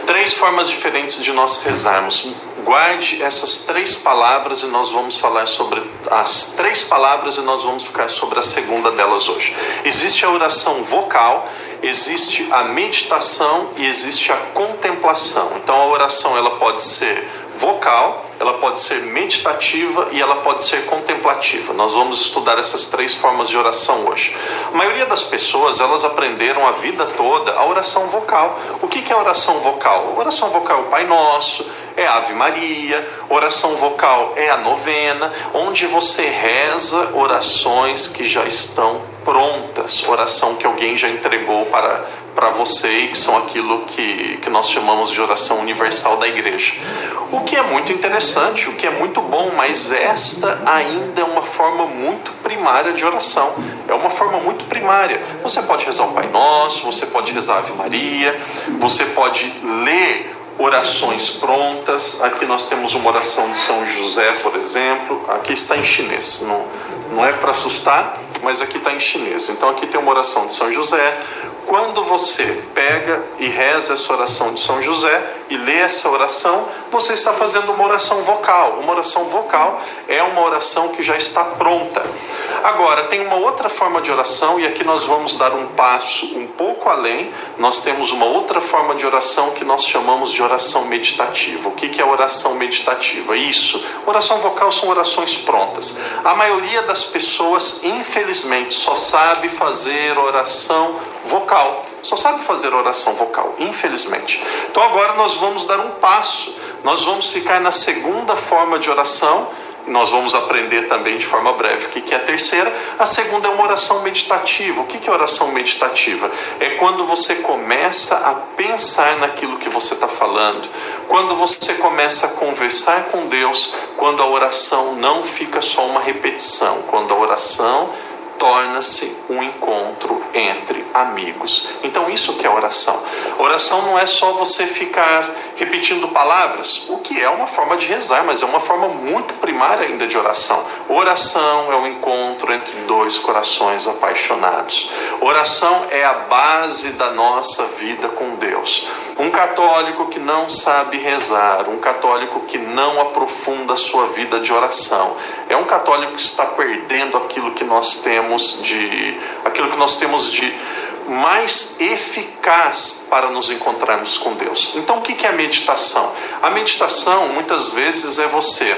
Três formas diferentes de nós rezarmos. Guarde essas três palavras e nós vamos falar sobre as três palavras e nós vamos ficar sobre a segunda delas hoje. Existe a oração vocal, existe a meditação e existe a contemplação. Então a oração ela pode ser vocal, ela pode ser meditativa e ela pode ser contemplativa. Nós vamos estudar essas três formas de oração hoje. A maioria das pessoas, elas aprenderam a vida toda a oração vocal. O que é a oração vocal? A oração vocal é o Pai Nosso, é a Ave Maria, oração vocal é a novena, onde você reza orações que já estão prontas, oração que alguém já entregou para você e que são aquilo que nós chamamos de oração universal da igreja. O que é muito interessante, o que é muito bom, mas esta ainda é uma forma muito primária de oração. É uma forma muito primária. Você pode rezar o Pai Nosso, você pode rezar a Ave Maria, você pode ler orações prontas. Aqui nós temos uma oração de São José, por exemplo. Aqui está em chinês, não é para assustar, mas aqui está em chinês. Então aqui tem uma oração de São José. Quando você pega e reza essa oração de São José e lê essa oração, você está fazendo uma oração vocal. Uma oração vocal é uma oração que já está pronta. Agora, tem uma outra forma de oração, e aqui nós vamos dar um passo um pouco além. Nós temos uma outra forma de oração que nós chamamos de oração meditativa. O que é oração meditativa? Isso, oração vocal são orações prontas. A maioria das pessoas, infelizmente, só sabe fazer oração vocal. Só sabe fazer oração vocal, infelizmente. Então agora nós vamos dar um passo. Nós vamos ficar na segunda forma de oração. Nós vamos aprender também de forma breve o que é a terceira. A segunda é uma oração meditativa. O que é oração meditativa? É quando você começa a pensar naquilo que você está falando, quando você começa a conversar com Deus, quando a oração não fica só uma repetição, quando a oração torna-se um encontro entre amigos. Então isso que é oração. Oração não é só você ficar repetindo palavras, o que é uma forma de rezar, mas é uma forma muito primária ainda de oração. Oração é o encontro entre dois corações apaixonados. Oração é a base da nossa vida com Deus. Um católico que não sabe rezar, um católico que não aprofunda a sua vida de oração, é um católico que está perdendo aquilo que nós temos de mais eficaz para nos encontrarmos com Deus. Então o que é a meditação? A meditação muitas vezes é você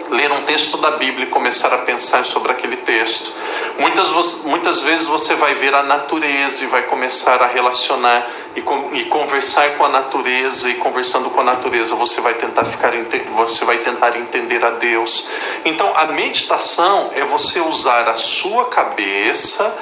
ler um texto da Bíblia e começar a pensar sobre aquele texto. Muitas vezes você vai ver a natureza e vai começar a relacionar e conversar com a natureza, e conversando com a natureza você vai tentar entender a Deus. Então a meditação é você usar a sua cabeça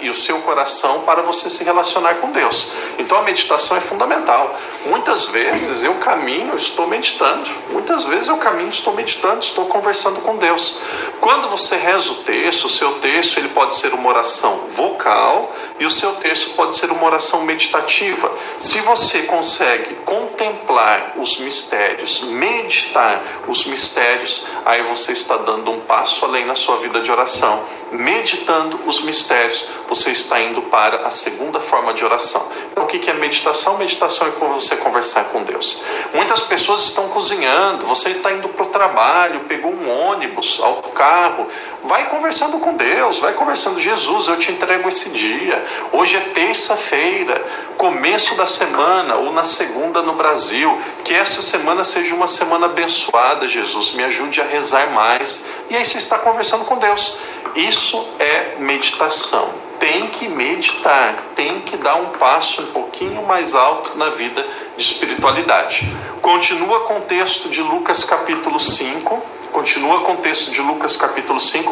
e o seu coração para você se relacionar com Deus. Então a meditação é fundamental. Muitas vezes eu caminho, estou meditando. Muitas vezes eu caminho, estou meditando, estou conversando com Deus. Quando você reza o texto, o seu texto ele pode ser uma oração vocal e o seu texto pode ser uma oração meditativa. Se você consegue contemplar os mistérios, meditar os mistérios, aí você está dando um passo além na sua vida de oração. Meditando os mistérios, você está indo para a segunda forma de oração. Então, o que é meditação? Meditação é quando você conversar com Deus. Muitas pessoas estão cozinhando, você está indo para o trabalho, pegou um ônibus, autocarro, vai conversando com Deus, vai conversando. Jesus, eu te entrego esse dia. Hoje é terça-feira, começo da semana, ou na segunda no Brasil. Que essa semana seja uma semana abençoada, Jesus. Me ajude a rezar mais. E aí você está conversando com Deus. Isso é meditação. Tem que meditar, tem que dar um passo um pouquinho mais alto na vida de espiritualidade. Continua com o texto de Lucas capítulo 5.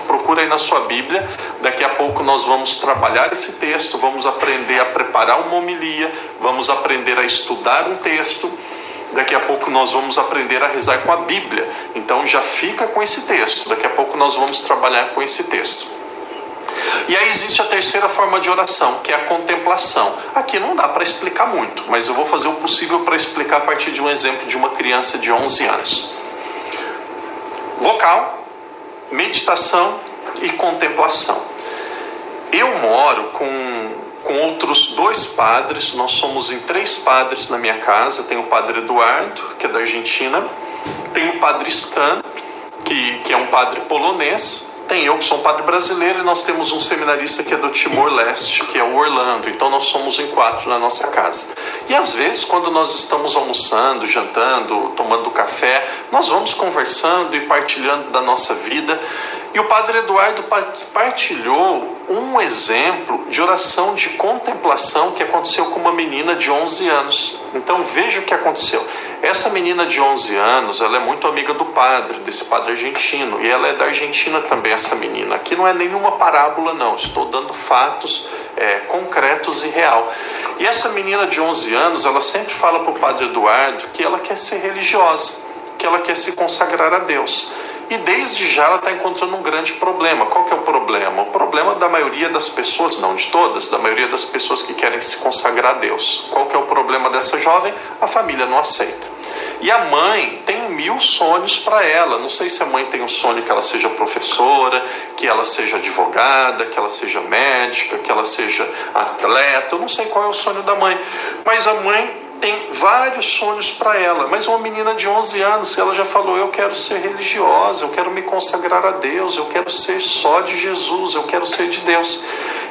Procura aí na sua Bíblia. Daqui a pouco nós vamos trabalhar esse texto, vamos aprender a preparar uma homilia, vamos aprender a estudar um texto. Daqui a pouco nós vamos aprender a rezar com a Bíblia. Então já fica com esse texto. Daqui a pouco nós vamos trabalhar com esse texto. E aí existe a terceira forma de oração, que é a contemplação. Aqui não dá para explicar muito, mas eu vou fazer o possível para explicar a partir de um exemplo de uma criança de 11 anos. Vocal, meditação e contemplação. Eu moro com outros 2 padres. Nós somos em 3 padres na minha casa. Tem o padre Eduardo, que é da Argentina, tem o padre Stan, que é um padre polonês, tem eu, que sou um padre brasileiro, e nós temos um seminarista que é do Timor-Leste, que é o Orlando. Então nós somos em 4 na nossa casa. E às vezes, quando nós estamos almoçando, jantando, tomando café, nós vamos conversando e partilhando da nossa vida. E o padre Eduardo partilhou um exemplo de oração de contemplação que aconteceu com uma menina de 11 anos. Então veja o que aconteceu. Essa menina de 11 anos, ela é muito amiga do padre, desse padre argentino, e ela é da Argentina também, essa menina. Aqui não é nenhuma parábola não, estou dando fatos concretos e real. E essa menina de 11 anos, ela sempre fala para o padre Eduardo que ela quer ser religiosa, que ela quer se consagrar a Deus. E desde já ela está encontrando um grande problema. Qual que é o problema? O problema da maioria das pessoas, não de todas, da maioria das pessoas que querem se consagrar a Deus. Qual que é o problema dessa jovem? A família não aceita. E a mãe tem 1000 sonhos para ela. Não sei se a mãe tem um sonho que ela seja professora, que ela seja advogada, que ela seja médica, que ela seja atleta. Eu não sei qual é o sonho da mãe. Mas a mãe tem vários sonhos para ela, mas uma menina de 11 anos, ela já falou: eu quero ser religiosa, eu quero me consagrar a Deus, eu quero ser só de Jesus, eu quero ser de Deus.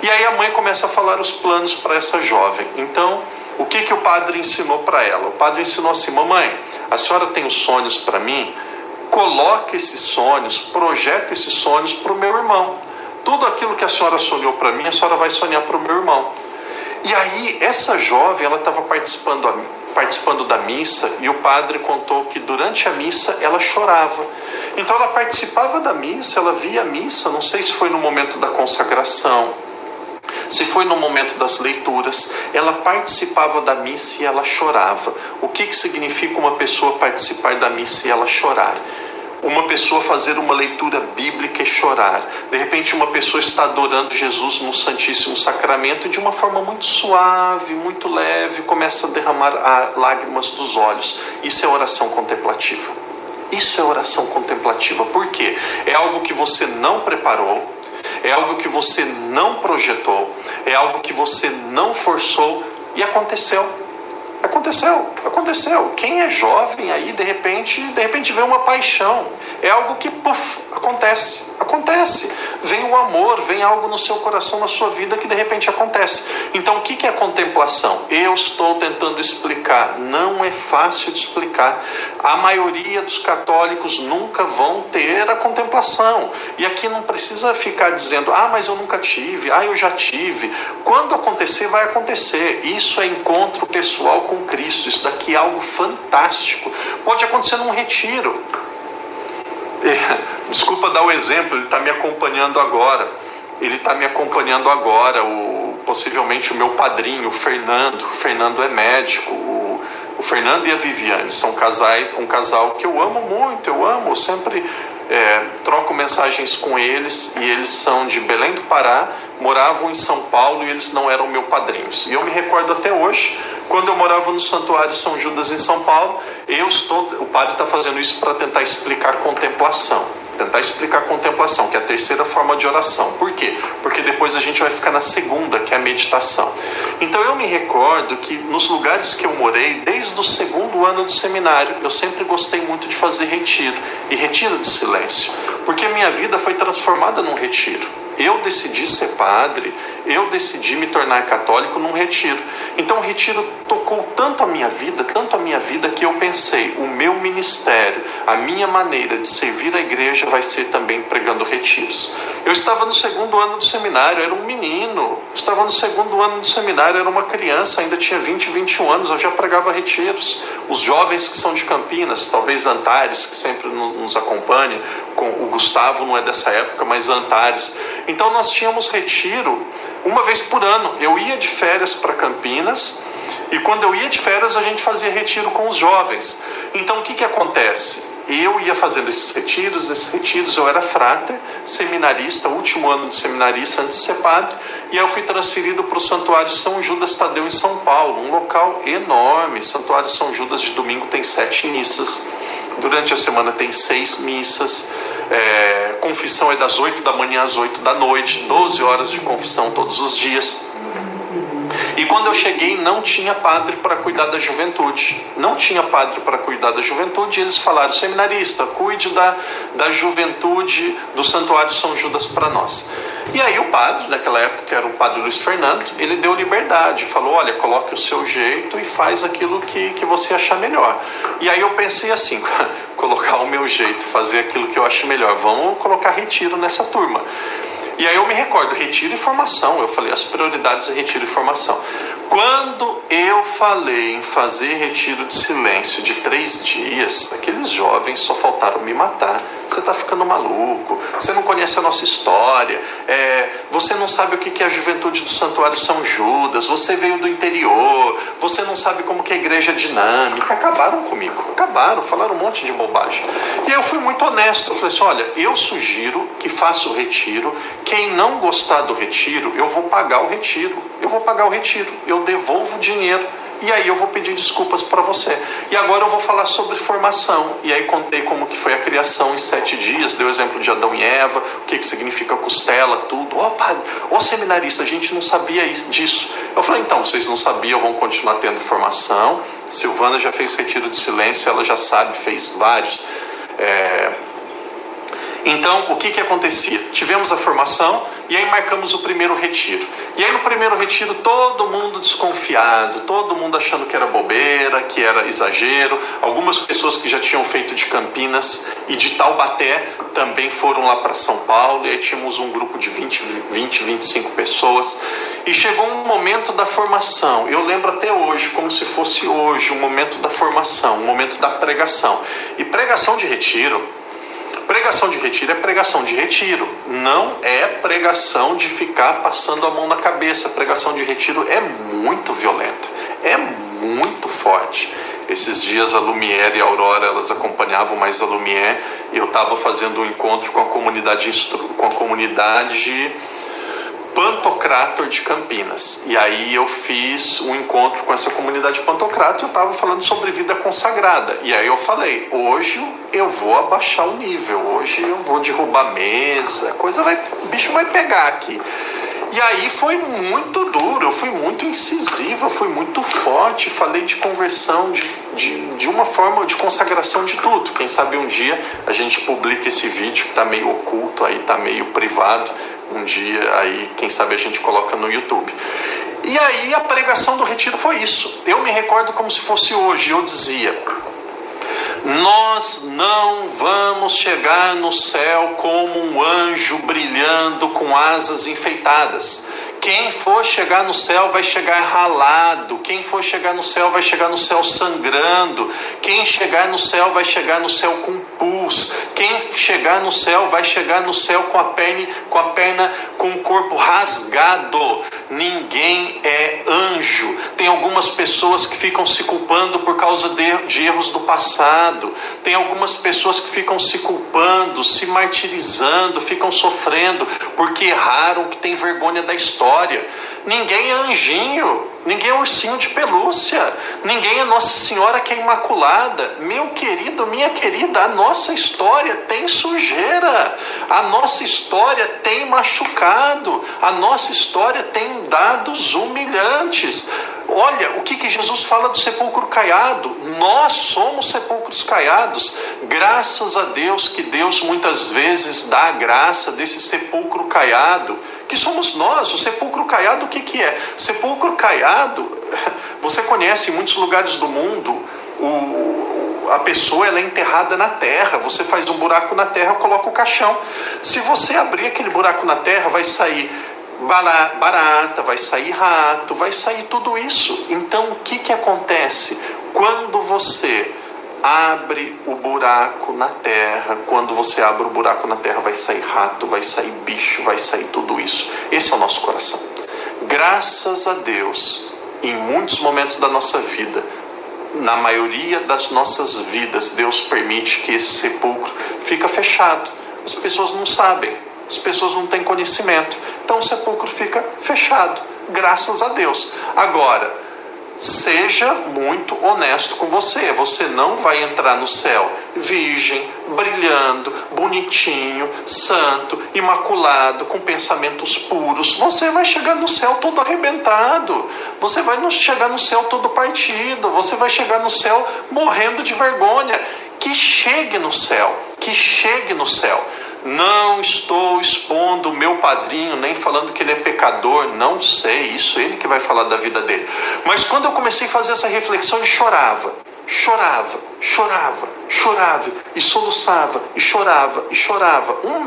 E aí a mãe começa a falar os planos para essa jovem. Então, o que o padre ensinou para ela? O padre ensinou assim: mamãe, a senhora tem os sonhos para mim? Coloque esses sonhos, projeta esses sonhos para o meu irmão. Tudo aquilo que a senhora sonhou para mim, a senhora vai sonhar para o meu irmão. E aí, essa jovem, ela estava participando da missa, e o padre contou que durante a missa ela chorava. Então ela participava da missa, ela via a missa, não sei se foi no momento da consagração, se foi no momento das leituras, ela participava da missa e ela chorava. O que significa uma pessoa participar da missa e ela chorar? Uma pessoa fazer uma leitura bíblica e chorar. De repente uma pessoa está adorando Jesus no Santíssimo Sacramento e de uma forma muito suave, muito leve, começa a derramar lágrimas dos olhos. Isso é oração contemplativa. Isso é oração contemplativa. Por quê? É algo que você não preparou, é algo que você não projetou, é algo que você não forçou e aconteceu. Aconteceu. Quem é jovem aí, de repente vê uma paixão. É algo que, acontece. Vem o amor, vem algo no seu coração, na sua vida, que de repente acontece. Então, o que é contemplação? Eu estou tentando explicar. Não é fácil de explicar. A maioria dos católicos nunca vão ter a contemplação. E aqui não precisa ficar dizendo: mas eu nunca tive, eu já tive. Quando acontecer, vai acontecer. Isso é encontro pessoal com Cristo. Isso daqui é algo fantástico. Pode acontecer num retiro. Desculpa dar o exemplo, ele está me acompanhando agora. Possivelmente o meu padrinho, o Fernando. O Fernando é médico. O Fernando e a Viviane são um casal que eu amo muito. Eu sempre troco mensagens com eles, e eles são de Belém do Pará, moravam em São Paulo, e eles não eram meus padrinhos. E eu me recordo até hoje, quando eu morava no Santuário São Judas em São Paulo, o padre está fazendo isso para tentar explicar a contemplação. Que é a terceira forma de oração. Por quê? Porque depois a gente vai ficar na segunda, que é a meditação. Então eu me recordo que nos lugares que eu morei, desde o 2º ano do seminário, eu sempre gostei muito de fazer retiro, e retiro de silêncio, porque minha vida foi transformada num retiro. Eu decidi ser padre, eu decidi me tornar católico num retiro. Então o retiro tocou tanto a minha vida, que eu pensei: o meu ministério, a minha maneira de servir a igreja vai ser também pregando retiros. Eu estava no 2º ano do seminário, era um menino. Era uma criança, ainda tinha 20, 21 anos, eu já pregava retiros. Os jovens que são de Campinas, talvez Antares, que sempre nos acompanha, com o Gustavo não é dessa época, mas Antares. Então nós tínhamos retiro uma vez por ano. Eu ia de férias para Campinas, e quando eu ia de férias a gente fazia retiro com os jovens. Então o que acontece? Eu ia fazendo esses retiros, eu era frater, seminarista, último ano de seminarista antes de ser padre, e aí eu fui transferido para o Santuário São Judas Tadeu em São Paulo, um local enorme. Santuário São Judas de domingo tem 7 missas, durante a semana tem 6 missas, confissão é das 8 da manhã às 8 da noite, 12 horas de confissão todos os dias. E quando eu cheguei, não tinha padre para cuidar da juventude. Não tinha padre para cuidar da juventude. E eles falaram: seminarista, cuide da juventude do Santuário São Judas para nós. E aí o padre, naquela época, que era o padre Luiz Fernando, ele deu liberdade. Falou: olha, coloque o seu jeito e faz aquilo que você achar melhor. E aí eu pensei assim: colocar o meu jeito, fazer aquilo que eu acho melhor. Vamos colocar retiro nessa turma. E aí eu me recordo, retiro e formação. Eu falei, as prioridades é retiro e formação. Quando eu falei em fazer retiro de silêncio de 3 dias, aqueles jovens só faltaram me matar. Você está ficando maluco, você não conhece a nossa história, você não sabe o que é a juventude do Santuário São Judas, você veio do interior, você não sabe como que a igreja é dinâmica. Acabaram comigo, falaram um monte de bobagem. E eu fui muito honesto, eu falei assim: olha, eu sugiro que faça o retiro, quem não gostar do retiro, eu vou pagar o retiro, eu devolvo o dinheiro. E aí eu vou pedir desculpas para você. E agora eu vou falar sobre formação. E aí contei como que foi a criação em 7 dias. Dei o exemplo de Adão e Eva. O que significa costela, tudo. Padre, seminarista, a gente não sabia disso. Eu falei: então, vocês não sabiam, vão continuar tendo formação. Silvana já fez retiro de silêncio, ela já sabe, fez vários. Então, o que acontecia? Tivemos a formação e aí marcamos o primeiro retiro. E aí no primeiro retiro todo mundo desconfiado, todo mundo achando que era bobeira, que era exagero. Algumas pessoas que já tinham feito de Campinas e de Taubaté também foram lá para São Paulo. E aí tínhamos um grupo de 25 pessoas. E chegou um momento da formação. Eu lembro até hoje, como se fosse hoje, o momento da formação, o momento da pregação. E pregação de retiro é pregação de retiro, não é pregação de ficar passando a mão na cabeça. Pregação de retiro é muito violenta, é muito forte. Esses dias a Lumière e a Aurora, elas acompanhavam mais a Lumière, e eu estava fazendo um encontro com a comunidade Pantocrator de Campinas. E aí eu fiz um encontro com essa comunidade Pantocrator e eu estava falando sobre vida consagrada. E aí eu falei: hoje eu vou abaixar o nível, hoje eu vou derrubar a mesa, o bicho vai pegar aqui. E aí foi muito duro, eu fui muito incisivo, eu fui muito forte, falei de conversão, de uma forma de consagração de tudo. Quem sabe um dia a gente publica esse vídeo que está meio oculto, aí está meio privado. Um dia aí, quem sabe a gente coloca no YouTube. E aí a pregação do retiro foi isso. Eu me recordo como se fosse hoje. Eu dizia: nós não vamos chegar no céu como um anjo brilhando com asas enfeitadas. Quem for chegar no céu vai chegar ralado. Quem for chegar no céu vai chegar no céu sangrando. Quem chegar no céu vai chegar no céu com pus. Quem chegar no céu vai chegar no céu com a perna com o corpo rasgado. Ninguém é anjo. Tem algumas pessoas que ficam se culpando por causa de erros do passado. Tem algumas pessoas que ficam se culpando, se martirizando, ficam sofrendo porque erraram, que tem vergonha da história. Ninguém é anjinho, ninguém é ursinho de pelúcia, ninguém é Nossa Senhora que é imaculada. Meu querido, minha querida, a nossa história tem sujeira, a nossa história tem machucado, a nossa história tem dados humilhantes. Olha o que Jesus fala do sepulcro caiado. Nós somos sepulcros caiados. Graças a Deus que Deus muitas vezes dá a graça desse sepulcro caiado, que somos nós. O sepulcro caiado, o que é? Sepulcro caiado, você conhece em muitos lugares do mundo, a pessoa ela é enterrada na terra. Você faz um buraco na terra, coloca o caixão. Se você abrir aquele buraco na terra, vai sair barata, vai sair rato, vai sair tudo isso. Então o que acontece? Quando você abre o buraco na terra, vai sair rato, vai sair bicho, vai sair tudo isso. Esse é o nosso coração. Graças a Deus, em muitos momentos da nossa vida, na maioria das nossas vidas, Deus permite que esse sepulcro fica fechado. As pessoas não sabem, as pessoas não têm conhecimento, então o sepulcro fica fechado, graças a Deus. Agora, Seja muito honesto com você. Você não vai entrar no céu virgem, brilhando, bonitinho, santo, imaculado, com pensamentos puros. Você vai chegar no céu todo arrebentado. Você vai chegar no céu todo partido. Você vai chegar no céu morrendo de vergonha. Que chegue no céu. Que chegue no céu. Não estou expondo o meu padrinho, nem falando que ele é pecador, não sei, isso ele que vai falar da vida dele. Mas quando eu comecei a fazer essa reflexão, ele chorava, e soluçava, e chorava. Um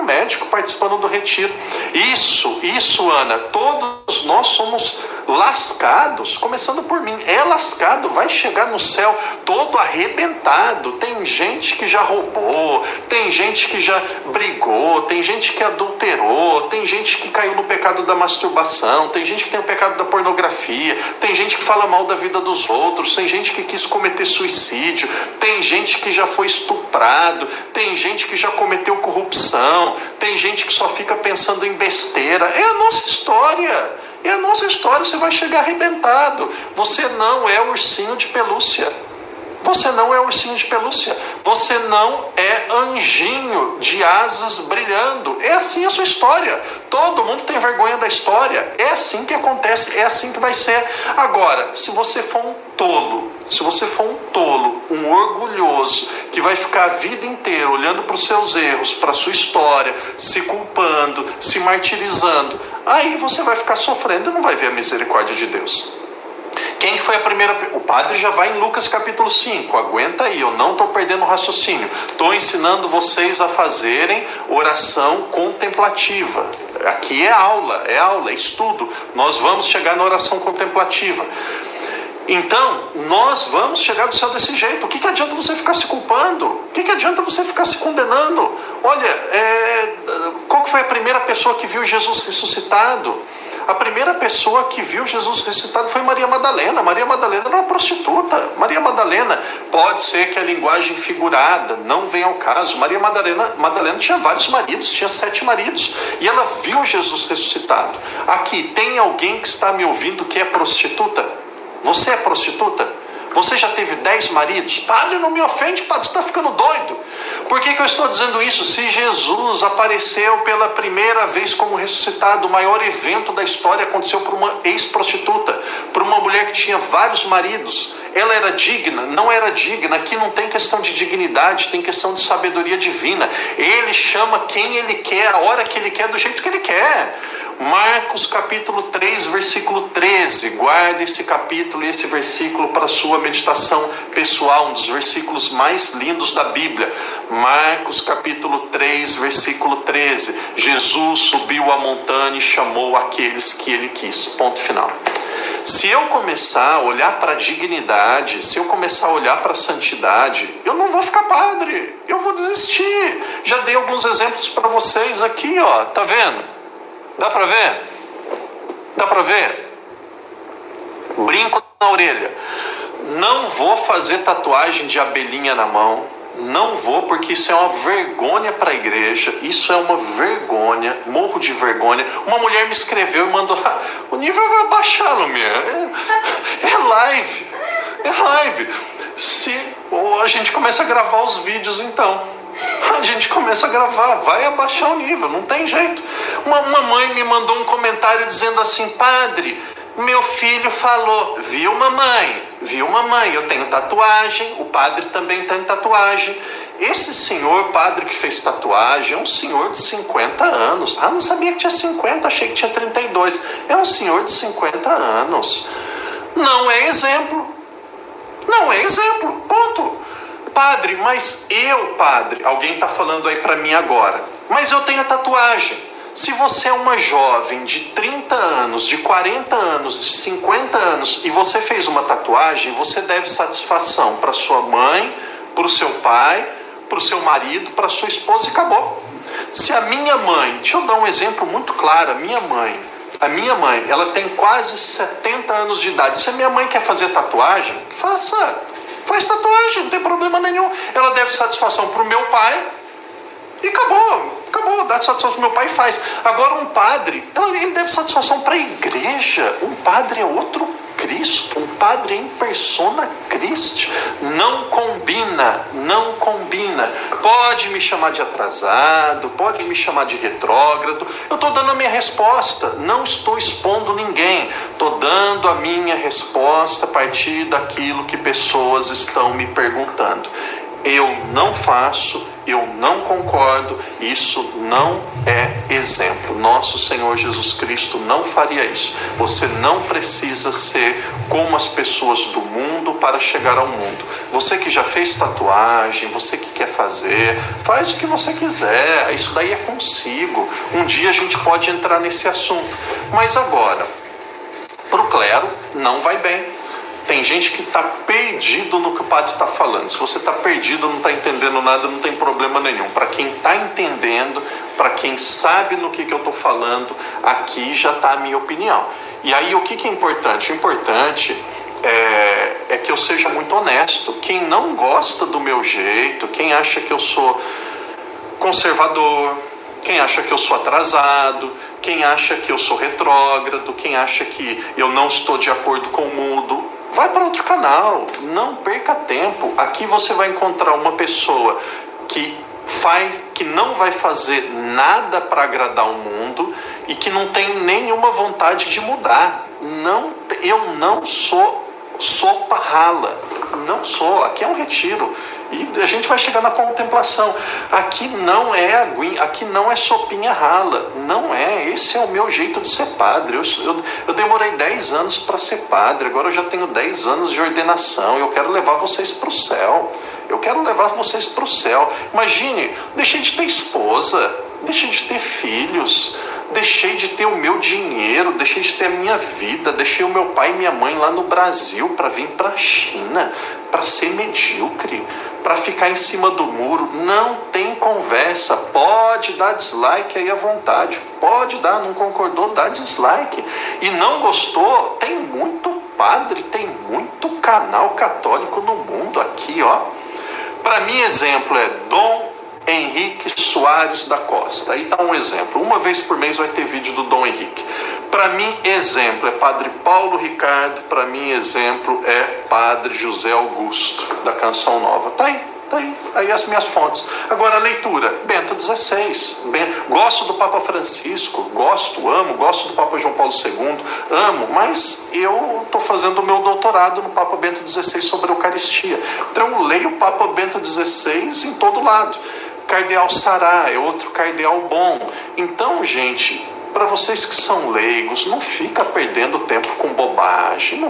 médico participando do retiro. Isso, Ana, todos nós somos lascados, começando por mim. É lascado, vai chegar no céu todo arrebentado. Tem gente que já roubou, tem gente que já brigou, tem gente que adulterou, tem gente que caiu no pecado da masturbação, tem gente que tem o pecado da pornografia, tem gente que fala mal da vida dos outros, tem gente que quis cometer suicídio, tem gente que já foi estuprado, tem gente que já cometeu corrupção, tem gente que só fica pensando em besteira. É a nossa história. Você vai chegar arrebentado. Você não é ursinho de pelúcia. Você não é anjinho de asas brilhando. É assim a sua história. Todo mundo tem vergonha da história. É assim que acontece, é assim que vai ser. Agora, se você for um tolo, um orgulhoso, que vai ficar a vida inteira olhando para os seus erros, para a sua história, se culpando, se martirizando, aí você vai ficar sofrendo e não vai ver a misericórdia de Deus. Quem foi a primeira? O padre já vai em Lucas capítulo 5. Aguenta aí, eu não estou perdendo o raciocínio. Estou ensinando vocês a fazerem oração contemplativa. Aqui é aula, é estudo. Nós vamos chegar na oração contemplativa. Então, nós vamos chegar do céu desse jeito. O que adianta você ficar se culpando? O que adianta você ficar se condenando? Olha, qual que foi a primeira pessoa que viu Jesus ressuscitado? A primeira pessoa que viu Jesus ressuscitado foi Maria Madalena. Maria Madalena era uma prostituta. Maria Madalena, pode ser que a linguagem figurada não venha ao caso. Maria Madalena tinha vários maridos, tinha 7 maridos. E ela viu Jesus ressuscitado. Aqui, tem alguém que está me ouvindo que é prostituta? Você é prostituta? Você já teve 10 maridos? Padre, não me ofende, padre, você está ficando doido. Por que eu estou dizendo isso? Se Jesus apareceu pela primeira vez como ressuscitado, o maior evento da história aconteceu por uma ex-prostituta, por uma mulher que tinha vários maridos. Ela era digna? Não era digna. Aqui não tem questão de dignidade, tem questão de sabedoria divina. Ele chama quem ele quer, a hora que ele quer, do jeito que ele quer. Marcos capítulo 3, versículo 13. Guarde esse capítulo e esse versículo para a sua meditação pessoal, um dos versículos mais lindos da Bíblia. Marcos capítulo 3, versículo 13. Jesus subiu a montanha e chamou aqueles que ele quis. Ponto final. Se eu começar a olhar para a dignidade, se eu começar a olhar para a santidade, eu não vou ficar padre, eu vou desistir. Já dei alguns exemplos para vocês aqui, ó, tá vendo? Dá para ver? Dá para ver? Brinco na orelha. Não vou fazer tatuagem de abelhinha na mão. Não vou, porque isso é uma vergonha para a igreja. Isso é uma vergonha. Morro de vergonha. Uma mulher me escreveu e mandou: o nível vai baixar, Lumir. É live. Se a gente começa a gravar os vídeos, então a gente começa a gravar, vai abaixar o nível, não tem jeito. Uma mãe me mandou um comentário dizendo assim: padre, meu filho falou, viu mamãe, eu tenho tatuagem, o padre também tem tatuagem. Esse senhor padre que fez tatuagem é um senhor de 50 anos. Não sabia que tinha 50, achei que tinha 32. É um senhor de 50 anos. Não é exemplo, ponto. Padre, mas padre, alguém está falando aí para mim agora, mas eu tenho tatuagem. Se você é uma jovem de 30 anos, de 40 anos, de 50 anos, e você fez uma tatuagem, você deve satisfação para sua mãe, para o seu pai, para o seu marido, para sua esposa, e acabou. Se a minha mãe, deixa eu dar um exemplo muito claro, a minha mãe, ela tem quase 70 anos de idade. Se a minha mãe quer fazer tatuagem, faz tatuagem, não tem problema nenhum. Ela deve satisfação para o meu pai e acabou, dá satisfação para o meu pai e faz. Agora um padre, ele deve satisfação para a igreja. Um padre é outro Cristo, um padre em persona Christi. Não combina, não combina. Pode me chamar de atrasado, pode me chamar de retrógrado. Eu estou dando a minha resposta, não estou expondo ninguém. Estou dando a minha resposta a partir daquilo que pessoas estão me perguntando. Eu não faço, eu não concordo, isso não é exemplo. Nosso Senhor Jesus Cristo não faria isso. Você não precisa ser como as pessoas do mundo para chegar ao mundo. Você que já fez tatuagem, você que quer fazer, faz o que você quiser, isso daí é consigo. Um dia a gente pode entrar nesse assunto. Mas agora, para o clero, não vai bem. Tem gente que está perdido no que o padre está falando. Se você está perdido, não está entendendo nada, não tem problema nenhum. Para quem está entendendo, para quem sabe no que eu estou falando, aqui já está a minha opinião. E aí o que é importante? O importante é que eu seja muito honesto. Quem não gosta do meu jeito, quem acha que eu sou conservador, quem acha que eu sou atrasado, quem acha que eu sou retrógrado, quem acha que eu não estou de acordo com o mundo, vai para outro canal, não perca tempo. Aqui você vai encontrar uma pessoa que não vai fazer nada para agradar o mundo e que não tem nenhuma vontade de mudar. Eu não sou sopa rala, não sou. Aqui é um retiro. E a gente vai chegar na contemplação. Aqui não é aguinha, aqui não é sopinha rala. Não é, esse é o meu jeito de ser padre. Eu demorei 10 anos para ser padre, agora eu já tenho 10 anos de ordenação. Eu quero levar vocês para o céu. Eu quero levar vocês para o céu. Imagine, deixei de ter esposa, deixei de ter filhos, deixei de ter o meu dinheiro, deixei de ter a minha vida, deixei o meu pai e minha mãe lá no Brasil para vir para a China, para ser medíocre, para ficar em cima do muro. Não tem conversa. Pode dar dislike aí à vontade, pode dar, não concordou, dá dislike. E não gostou, tem muito padre, tem muito canal católico no mundo aqui, ó. Para mim, exemplo é Dom Henrique Soares da Costa. Aí tá um exemplo. Uma vez por mês vai ter vídeo do Dom Henrique. Para mim, exemplo é Padre Paulo Ricardo. Para mim, exemplo é Padre José Augusto, da Canção Nova. Tá aí. Aí as minhas fontes. Agora a leitura, Bento XVI. Gosto do Papa Francisco, amo, gosto do Papa João Paulo II, amo, mas eu estou fazendo o meu doutorado no Papa Bento XVI sobre a Eucaristia. Então eu leio o Papa Bento XVI em todo lado. Cardeal Sará é outro cardeal bom. Então, gente, para vocês que são leigos, não fica perdendo tempo com bobagem,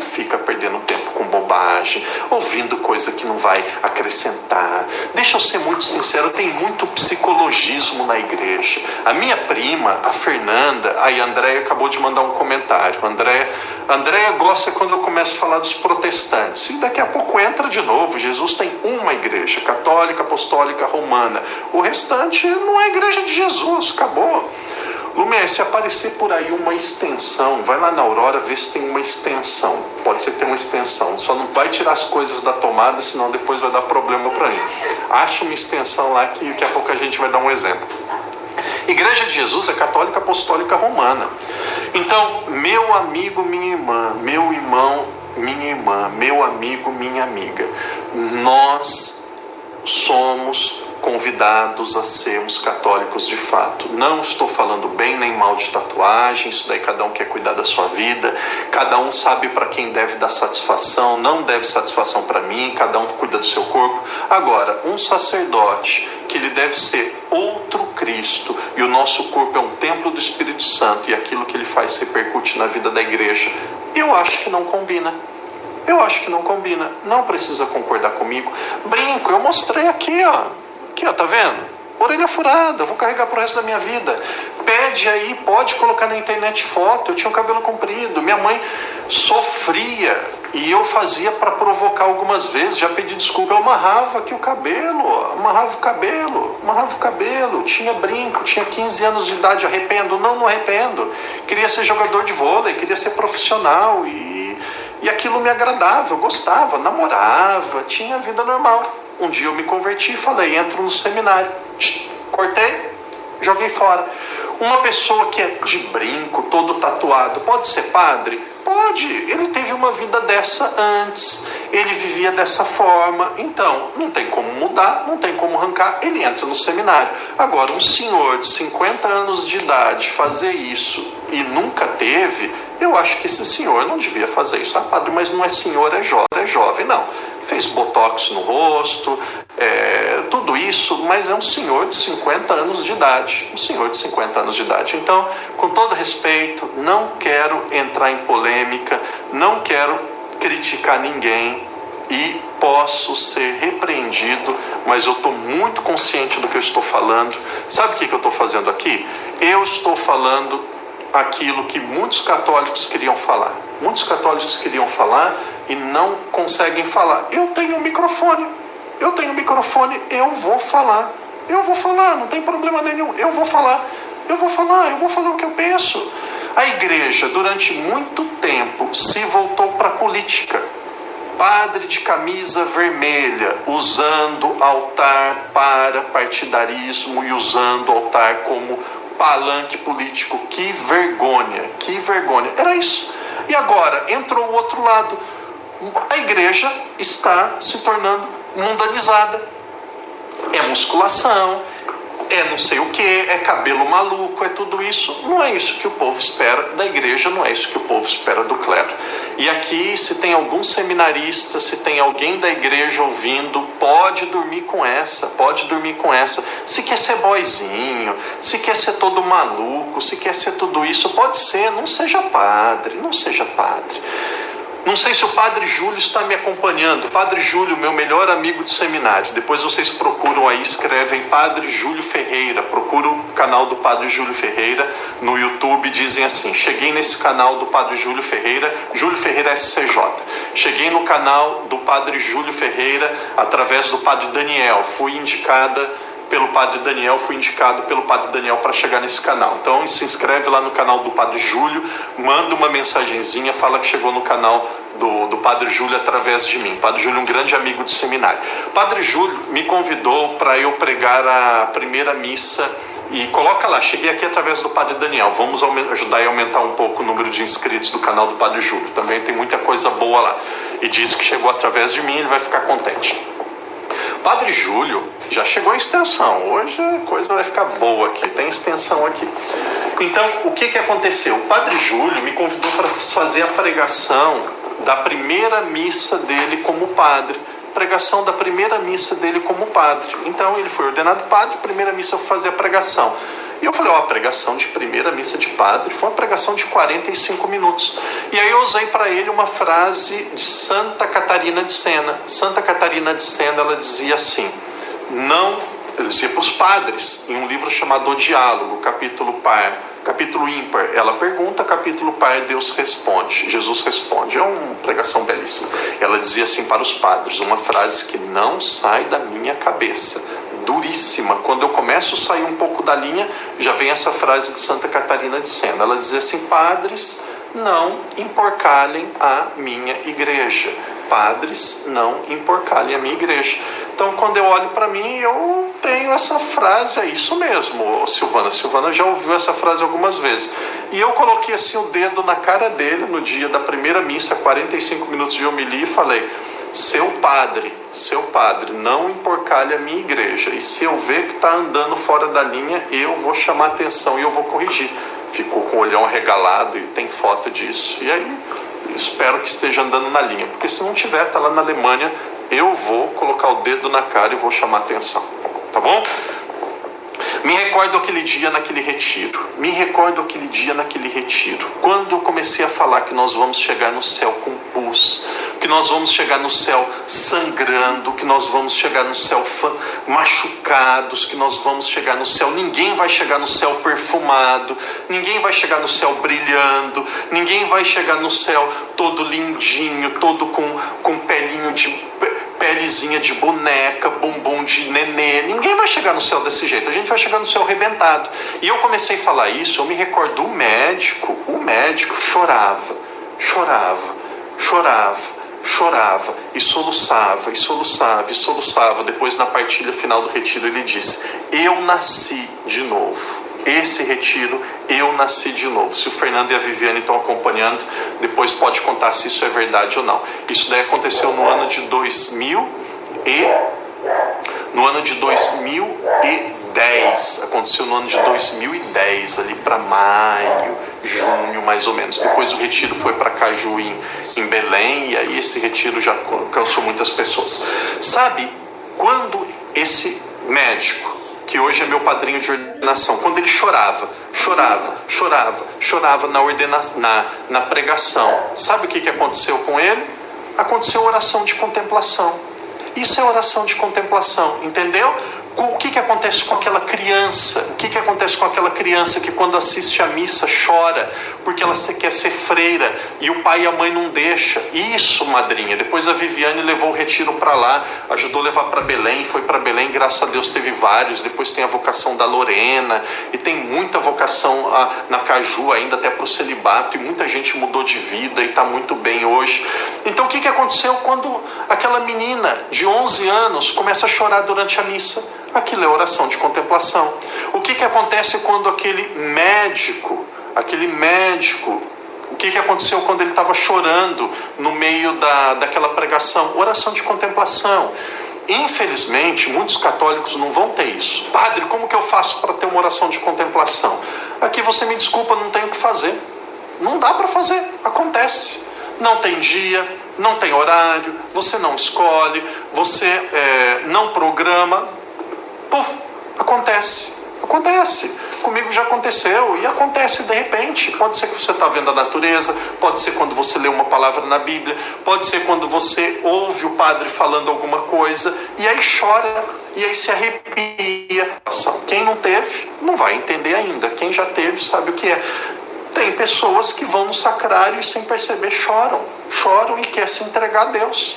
ouvindo coisa que não vai acrescentar. Deixa eu ser muito sincero, tem muito psicologismo na igreja. A minha prima, a Fernanda, aí a Andréia acabou de mandar um comentário. Andréia gosta quando eu começo a falar dos protestantes. E daqui a pouco entra de novo. Jesus tem uma igreja, católica, apostólica, romana. O restante não é a igreja de Jesus, acabou. Lumé, se aparecer por aí uma extensão, vai lá na Aurora ver se tem uma extensão. Pode ser que tenha uma extensão. Só não vai tirar as coisas da tomada, senão depois vai dar problema para mim. Acha uma extensão lá que daqui a pouco a gente vai dar um exemplo. Igreja de Jesus é católica, apostólica, romana. Então, meu amigo, minha irmã, meu irmão, minha irmã, meu amigo, minha amiga, nós somos convidados a sermos católicos de fato. Não estou falando bem nem mal de tatuagem, isso daí cada um quer cuidar da sua vida, cada um sabe para quem deve dar satisfação, não deve satisfação para mim, cada um cuida do seu corpo. Agora, um sacerdote, que ele deve ser outro Cristo, e o nosso corpo é um templo do Espírito Santo, e aquilo que ele faz repercute na vida da igreja, eu acho que não combina. Não precisa concordar comigo. Brinco, eu mostrei aqui, ó. Aqui, ó, tá vendo? Orelha furada, eu vou carregar pro resto da minha vida. Pede aí, pode colocar na internet foto. Eu tinha um cabelo comprido, minha mãe sofria e eu fazia para provocar algumas vezes. Já pedi desculpa, eu amarrava aqui o cabelo, ó. Amarrava o cabelo, tinha brinco, tinha 15 anos de idade. Arrependo? Não arrependo. Queria ser jogador de vôlei, queria ser profissional e aquilo me agradava, eu gostava, namorava, tinha vida normal. Um dia eu me converti e falei, entro no seminário. Cortei, joguei fora. Uma pessoa que é de brinco, todo tatuado, pode ser padre? Pode. Ele teve uma vida dessa antes. Ele vivia dessa forma. Então, não tem como mudar, não tem como arrancar. Ele entra no seminário. Agora, um senhor de 50 anos de idade fazer isso e nunca teve, eu acho que esse senhor não devia fazer isso. Ah, padre, mas não é senhor, é jovem. Não. Fez botox no rosto, tudo isso, mas é um senhor de 50 anos de idade. Um senhor de 50 anos de idade. Então, com todo respeito, não quero entrar em polêmica, não quero criticar ninguém e posso ser repreendido, mas eu estou muito consciente do que eu estou falando. Sabe o que eu estou fazendo aqui? Eu estou falando aquilo que muitos católicos queriam falar. Muitos católicos queriam falar e não conseguem falar. Eu tenho um microfone, eu vou falar, não tem problema nenhum, eu vou falar o que eu penso. A igreja, durante muito tempo, se voltou para a política. Padre de camisa vermelha, usando altar para partidarismo e usando altar como palanque político. Que vergonha, que vergonha. Era isso. E agora, entrou o outro lado. A igreja está se tornando mundanizada. É musculação, é não sei o que, é cabelo maluco, é tudo isso. Não é isso que o povo espera da igreja, não é isso que o povo espera do clero. E aqui, se tem algum seminarista, se tem alguém da igreja ouvindo, pode dormir com essa. Se quer ser boizinho, se quer ser todo maluco, se quer ser tudo isso, pode ser, não seja padre. Não sei se o Padre Júlio está me acompanhando. Padre Júlio, meu melhor amigo de seminário. Depois vocês procuram aí, escrevem Padre Júlio Ferreira. Procuram o canal do Padre Júlio Ferreira no YouTube. Dizem assim: cheguei nesse canal do Padre Júlio Ferreira SCJ. Cheguei no canal do Padre Júlio Ferreira através do Padre Daniel. Fui indicado pelo Padre Daniel para chegar nesse canal. Então se inscreve lá no canal do Padre Júlio, manda uma mensagenzinha, fala que chegou no canal do Padre Júlio através de mim. Padre Júlio é um grande amigo de seminário. Padre Júlio me convidou para eu pregar a primeira missa. E coloca lá, cheguei aqui através do Padre Daniel. Vamos ajudar a aumentar um pouco o número de inscritos do canal do Padre Júlio. Também tem muita coisa boa lá. E disse que chegou através de mim, ele vai ficar contente. Padre Júlio já chegou a extensão. Hoje a coisa vai ficar boa aqui. Tem extensão aqui. Então, o que aconteceu? O Padre Júlio me convidou para fazer a pregação da primeira missa dele como padre. Pregação da primeira missa dele como padre. Então, ele foi ordenado padre, primeira missa eu fui fazer a pregação. E eu falei, a pregação de primeira missa de padre foi uma pregação de 45 minutos. E aí eu usei para ele uma frase de Santa Catarina de Sena. Santa Catarina de Sena, ela dizia assim, ele dizia para os padres, em um livro chamado O Diálogo, capítulo ímpar, ela pergunta, capítulo par, Deus responde, Jesus responde. É uma pregação belíssima. Ela dizia assim para os padres, uma frase que não sai da minha cabeça, duríssima. Quando eu começo a sair um pouco da linha, já vem essa frase de Santa Catarina de Sena. Ela dizia assim, padres, não emporcalhem a minha igreja. Padres, não emporcalhem a minha igreja. Então, quando eu olho para mim, eu tenho essa frase, é isso mesmo, Silvana. Silvana já ouviu essa frase algumas vezes. E eu coloquei assim o dedo na cara dele no dia da primeira missa, 45 minutos de homilia, e falei, seu padre, não emporcalhe a minha igreja. E se eu ver que está andando fora da linha, eu vou chamar atenção e eu vou corrigir. Ficou com o olhão arregalado e tem foto disso. E aí, espero que esteja andando na linha. Porque se não tiver, está lá na Alemanha, eu vou colocar o dedo na cara e vou chamar atenção. Tá bom? Me recordo aquele dia naquele retiro. Quando eu comecei a falar que nós vamos chegar no céu com pus, que nós vamos chegar no céu sangrando, que nós vamos chegar no céu machucados, que nós vamos chegar no céu. Ninguém vai chegar no céu perfumado, ninguém vai chegar no céu brilhando, ninguém vai chegar no céu todo lindinho, todo com pelezinha de boneca, bumbum de nenê. Ninguém vai chegar no céu desse jeito. A gente vai chegar no céu arrebentado. E eu comecei a falar isso, eu me recordo, o médico chorava e soluçava. Depois, na partilha final do retiro, ele disse, eu nasci de novo. esse retiro, eu nasci de novo. Se o Fernando e a Viviane estão acompanhando, depois pode contar se isso é verdade ou não. Isso daí aconteceu no ano de 2010, aconteceu no ano de 2010, ali para maio, junho mais ou menos. Depois o retiro foi para Caju em Belém, e aí esse retiro já alcançou muitas pessoas. Sabe, quando esse médico, que hoje é meu padrinho de ordenação, quando ele chorava na pregação, sabe o que aconteceu com ele? Aconteceu oração de contemplação. Isso é oração de contemplação, entendeu? O que acontece com aquela criança? O que acontece com aquela criança que quando assiste a missa chora porque ela quer ser freira e o pai e a mãe não deixam? Isso, madrinha. Depois a Viviane levou o retiro para lá, ajudou a levar para Belém, foi para Belém, graças a Deus teve vários. Depois tem a vocação da Lorena e tem muita vocação na Caju ainda até para o celibato, e muita gente mudou de vida e está muito bem hoje. Então o que aconteceu quando aquela menina de 11 anos começa a chorar durante a missa? Aquilo é oração de contemplação. O que acontece quando aquele médico, o que aconteceu quando ele estava chorando no meio daquela pregação? Oração de contemplação. Infelizmente, muitos católicos não vão ter isso. Padre, como que eu faço para ter uma oração de contemplação? Aqui você me desculpa, não tem o que fazer. Não dá para fazer, acontece. Não tem dia, não tem horário, você não escolhe, você não programa. Acontece. Comigo já aconteceu e acontece de repente. Pode ser que você está vendo a natureza, pode ser quando você lê uma palavra na Bíblia, pode ser quando você ouve o padre falando alguma coisa e aí chora, e aí se arrepia. Quem não teve não vai entender ainda, quem já teve sabe o que é. Tem pessoas que vão no sacrário e sem perceber choram e quer se entregar a Deus,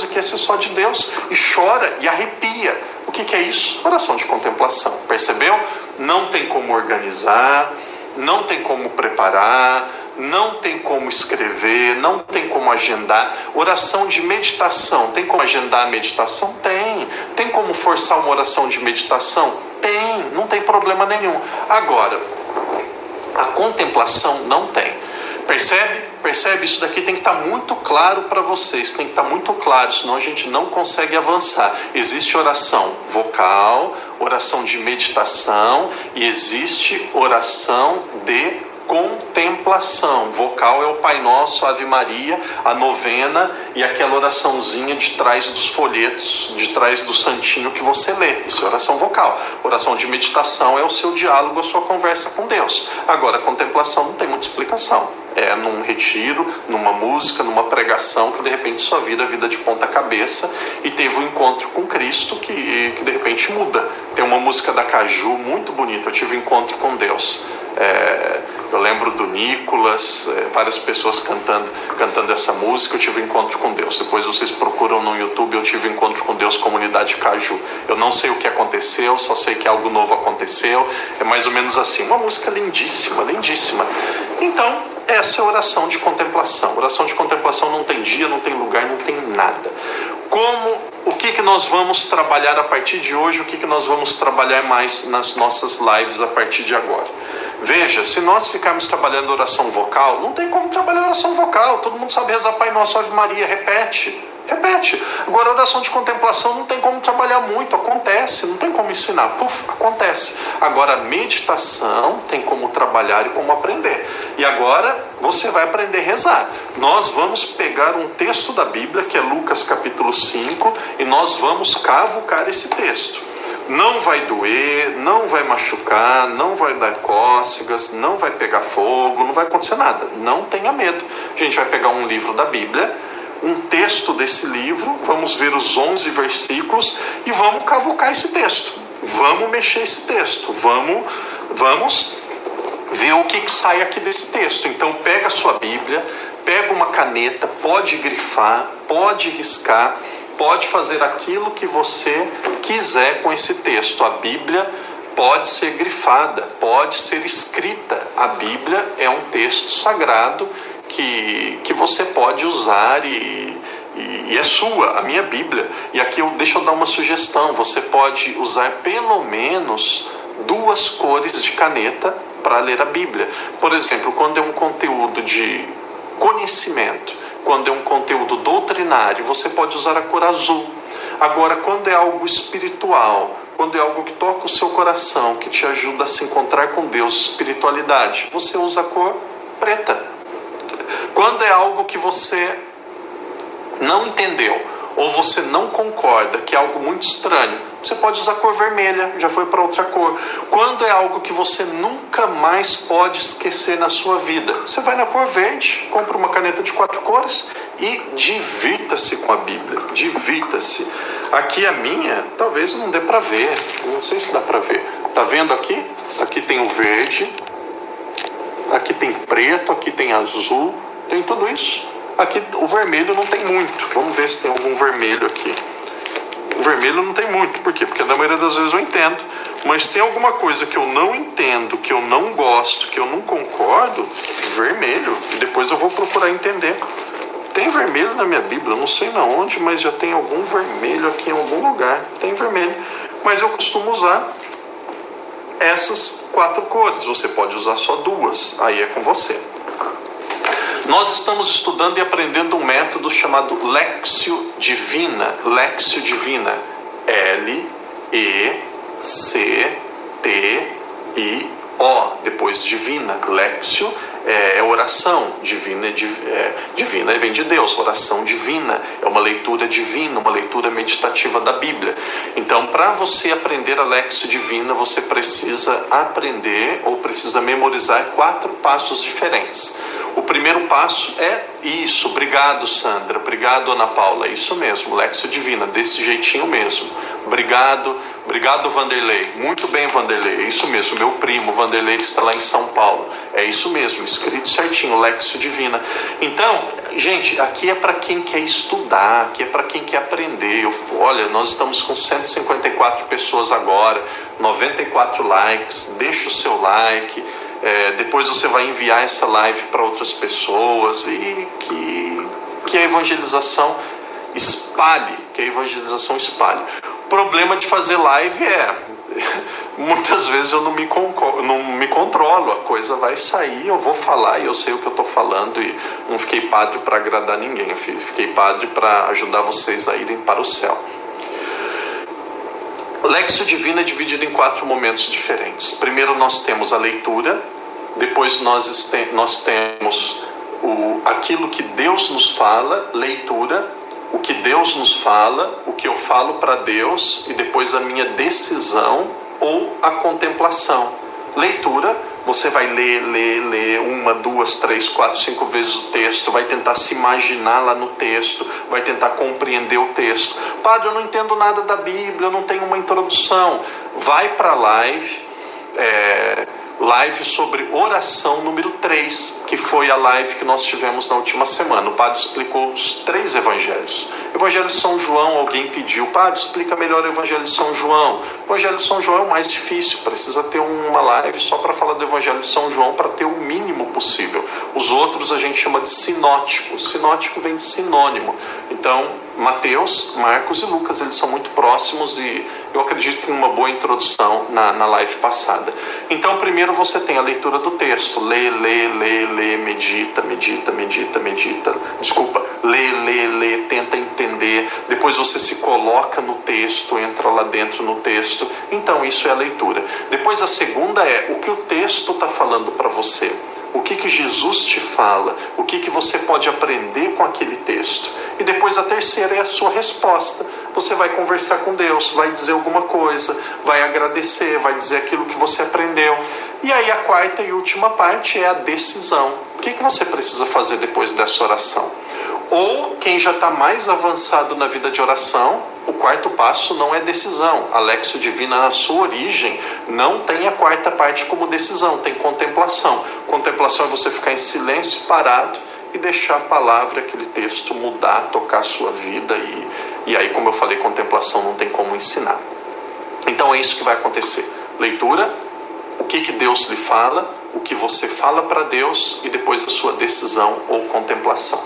e quer ser só de Deus, e chora e arrepia. O que é isso? Oração de contemplação. Percebeu? Não tem como organizar, não tem como preparar, não tem como escrever, não tem como agendar. Oração de meditação. Tem como agendar a meditação? Tem. Tem como forçar uma oração de meditação? Tem. Não tem problema nenhum. Agora, a contemplação não tem. Percebe? Isso daqui tem que estar muito claro para vocês, tem que estar muito claro, senão a gente não consegue avançar. Existe oração vocal, oração de meditação e existe oração de contemplação. Vocal é o Pai Nosso, Ave Maria, a novena e aquela oraçãozinha de trás dos folhetos, de trás do santinho que você lê. Isso é oração vocal. Oração de meditação é o seu diálogo, a sua conversa com Deus. Agora, a contemplação não tem muita explicação. É num retiro, numa música, numa pregação que de repente sua vida vida de ponta cabeça e teve um encontro com Cristo que de repente muda. Tem uma música da Caju muito bonita, eu tive um encontro com Deus. Eu lembro do Nicolas, várias pessoas cantando essa música, eu tive um encontro com Deus. Depois vocês procuram no YouTube, eu tive um encontro com Deus, Comunidade Caju. Eu não sei o que aconteceu, só sei que algo novo aconteceu. É mais ou menos assim, uma música lindíssima, lindíssima. Então, essa é a oração de contemplação. Oração de contemplação não tem dia, não tem lugar, não tem nada. O que nós vamos trabalhar a partir de hoje, o que nós vamos trabalhar mais nas nossas lives a partir de agora? Veja, se nós ficarmos trabalhando oração vocal, não tem como trabalhar oração vocal. Todo mundo sabe rezar Pai Nosso, Ave Maria, repete. Agora, oração de contemplação não tem como trabalhar muito, acontece, não tem como ensinar, acontece. Agora, a meditação tem como trabalhar e como aprender. E agora, você vai aprender a rezar. Nós vamos pegar um texto da Bíblia, que é Lucas capítulo 5, e nós vamos cavucar esse texto. Não vai doer, não vai machucar, não vai dar cócegas, não vai pegar fogo, não vai acontecer nada. Não tenha medo. A gente vai pegar um livro da Bíblia, um texto desse livro, vamos ver os 11 versículos e vamos cavucar esse texto. Vamos mexer esse texto. Vamos ver o que sai aqui desse texto. Então pega a sua Bíblia, pega uma caneta, pode grifar, pode riscar, pode fazer aquilo que você quiser com esse texto. A Bíblia pode ser grifada, pode ser escrita. A Bíblia é um texto sagrado que você pode usar e é sua, a minha Bíblia. E aqui deixa eu dar uma sugestão: você pode usar pelo menos 2 cores de caneta para ler a Bíblia. Por exemplo, quando é um conteúdo de conhecimento, quando é um conteúdo doutrinário, você pode usar a cor azul. Agora, quando é algo espiritual, quando é algo que toca o seu coração, que te ajuda a se encontrar com Deus, espiritualidade, você usa a cor preta. Quando é algo que você não entendeu, ou você não concorda, que é algo muito estranho, você pode usar a cor vermelha, já foi para outra cor. Quando é algo que você nunca mais pode esquecer na sua vida, você vai na cor verde, compra uma caneta de 4 cores e divirta-se com a Bíblia, divirta-se. Aqui a minha, talvez não dê para ver, não sei se dá para ver. Tá vendo aqui? Aqui tem o verde, aqui tem preto, aqui tem azul, tem tudo isso. Aqui o vermelho não tem muito. Vamos ver se tem algum vermelho aqui. O vermelho não tem muito. Por quê? Porque na maioria das vezes eu entendo. Mas tem alguma coisa que eu não entendo, que eu não gosto, que eu não concordo, vermelho. E depois eu vou procurar entender. Tem vermelho na minha Bíblia, eu não sei na onde, mas já tem algum vermelho aqui em algum lugar. Tem vermelho. Mas eu costumo usar essas 4 cores. Você pode usar só 2. Aí é com você. Nós estamos estudando e aprendendo um método chamado Lectio Divina. Lectio Divina. L-E-C-T-I-O. Depois Divina. Lectio é oração. Divina divina vem de Deus. Oração divina. É uma leitura divina, uma leitura meditativa da Bíblia. Então, para você aprender a Lectio Divina, você precisa aprender ou precisa memorizar 4 passos diferentes. O primeiro passo é isso. Obrigado, Sandra. Obrigado, Ana Paula. É isso mesmo, Lectio Divina, desse jeitinho mesmo. Obrigado, Vanderlei. Muito bem, Vanderlei. É isso mesmo, meu primo, Vanderlei, que está lá em São Paulo. É isso mesmo, escrito certinho, Lectio Divina. Então, gente, aqui é para quem quer estudar, aqui é para quem quer aprender. Olha, nós estamos com 154 pessoas agora, 94 likes. Deixa o seu like. Depois você vai enviar essa live para outras pessoas e que a evangelização espalhe, O problema de fazer live muitas vezes eu não me controlo, a coisa vai sair, eu vou falar e eu sei o que eu estou falando e não fiquei padre para agradar ninguém, fiquei padre para ajudar vocês a irem para o céu. Lectio Divina é dividido em 4 momentos diferentes. Primeiro nós temos a leitura, depois nós temos aquilo que Deus nos fala, leitura, o que Deus nos fala, o que eu falo para Deus e depois a minha decisão ou a contemplação. Leitura, você vai ler 1, 2, 3, 4, 5 vezes o texto, vai tentar se imaginar lá no texto, vai tentar compreender o texto. Padre, eu não entendo nada da Bíblia, eu não tenho uma introdução. Vai para a live sobre oração número 3, que foi a live que nós tivemos na última semana. O padre explicou os 3 evangelhos. Evangelho de São João, alguém pediu, padre, explica melhor o Evangelho de São João. O Evangelho de São João é o mais difícil, precisa ter uma live só para falar do Evangelho de São João, para ter o mínimo possível. Os outros a gente chama de sinótico. Sinótico vem de sinônimo. Então, Mateus, Marcos e Lucas, eles são muito próximos e eu acredito em uma boa introdução na live passada. Então, primeiro você tem a leitura do texto. Lê, medita. Desculpa, lê, tenta entender. Depois você se coloca no texto, entra lá dentro no texto. Então, isso é a leitura. Depois a segunda é o que o texto está falando para você. O que Jesus te fala, o que você pode aprender com aquele texto. E depois a terceira é a sua resposta. Você vai conversar com Deus, vai dizer alguma coisa, vai agradecer, vai dizer aquilo que você aprendeu. E aí a quarta e última parte é a decisão. O que você precisa fazer depois dessa oração? Ou quem já está mais avançado na vida de oração, o quarto passo não é decisão. A Lectio Divina, na sua origem, não tem a quarta parte como decisão, tem contemplação. Contemplação é você ficar em silêncio, parado, e deixar a palavra, aquele texto mudar, tocar a sua vida. E aí, como eu falei, contemplação não tem como ensinar. Então é isso que vai acontecer. Leitura, o que Deus lhe fala, o que você fala para Deus e depois a sua decisão ou contemplação.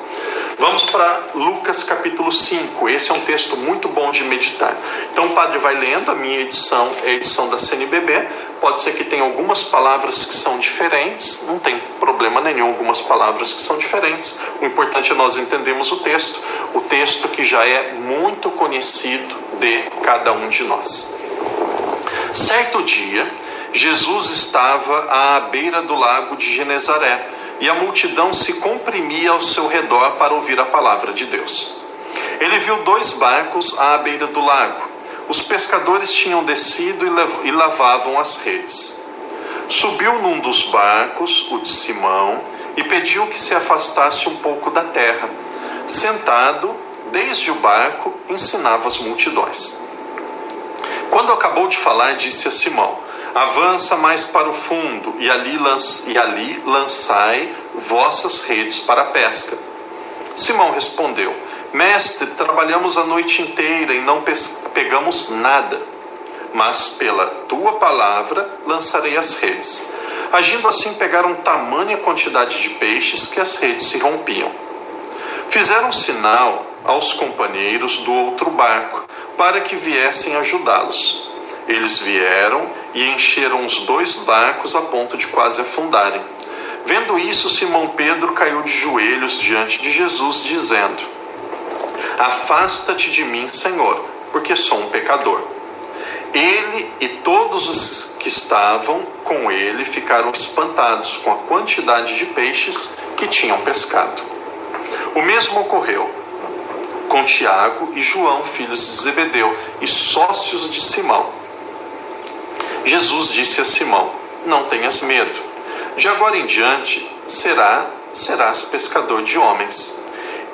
Vamos para Lucas capítulo 5. Esse é um texto muito bom de meditar. Então o padre vai lendo, a minha edição é a edição da CNBB, pode ser que tenha algumas palavras que são diferentes, não tem problema nenhum, algumas palavras que são diferentes. O importante é nós entendermos o texto que já é muito conhecido de cada um de nós. Certo dia, Jesus estava à beira do lago de Genezaré e a multidão se comprimia ao seu redor para ouvir a palavra de Deus. Ele viu 2 barcos à beira do lago. Os pescadores tinham descido e lavavam as redes. Subiu num dos barcos, o de Simão, e pediu que se afastasse um pouco da terra. Sentado, desde o barco, ensinava as multidões. Quando acabou de falar, disse a Simão: avança mais para o fundo e ali lançai vossas redes para a pesca. Simão respondeu: Mestre, trabalhamos a noite inteira e não pegamos nada, mas pela tua palavra lançarei as redes. Agindo assim, pegaram tamanha quantidade de peixes que as redes se rompiam. Fizeram sinal aos companheiros do outro barco para que viessem ajudá-los. Eles vieram e encheram os 2 barcos a ponto de quase afundarem. Vendo isso, Simão Pedro caiu de joelhos diante de Jesus, dizendo: afasta-te de mim, Senhor, porque sou um pecador. Ele e todos os que estavam com ele ficaram espantados com a quantidade de peixes que tinham pescado. O mesmo ocorreu com Tiago e João, filhos de Zebedeu, e sócios de Simão. Jesus disse a Simão: não tenhas medo. De agora em diante serás pescador de homens.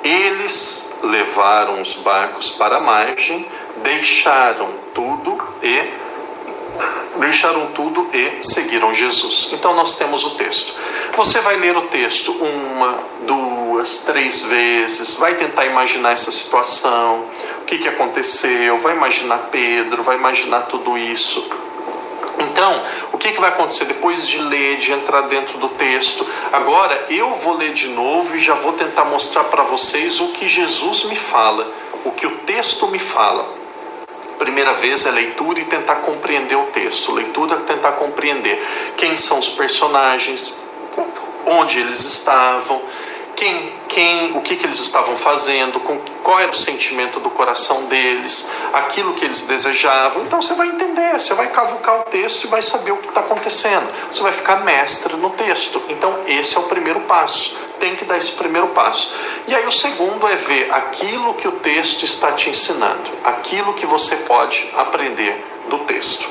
Eles levaram os barcos para a margem, deixaram tudo e seguiram Jesus. Então nós temos o texto. Você vai ler o texto 1, 2, 3 vezes, vai tentar imaginar essa situação, o que aconteceu, vai imaginar Pedro, vai imaginar tudo isso. Então, o que vai acontecer depois de ler, de entrar dentro do texto? Agora, eu vou ler de novo e já vou tentar mostrar para vocês o que Jesus me fala, o que o texto me fala. Primeira vez é leitura e tentar compreender o texto. Leitura, tentar compreender quem são os personagens, onde eles estavam, o que eles estavam fazendo, qual era o sentimento do coração deles, aquilo que eles desejavam. Então você vai entender, você vai cavucar o texto e vai saber o que está acontecendo. Você vai ficar mestre no texto. Então esse é o primeiro passo. Tem que dar esse primeiro passo. E aí o segundo é ver aquilo que o texto está te ensinando, aquilo que você pode aprender do texto.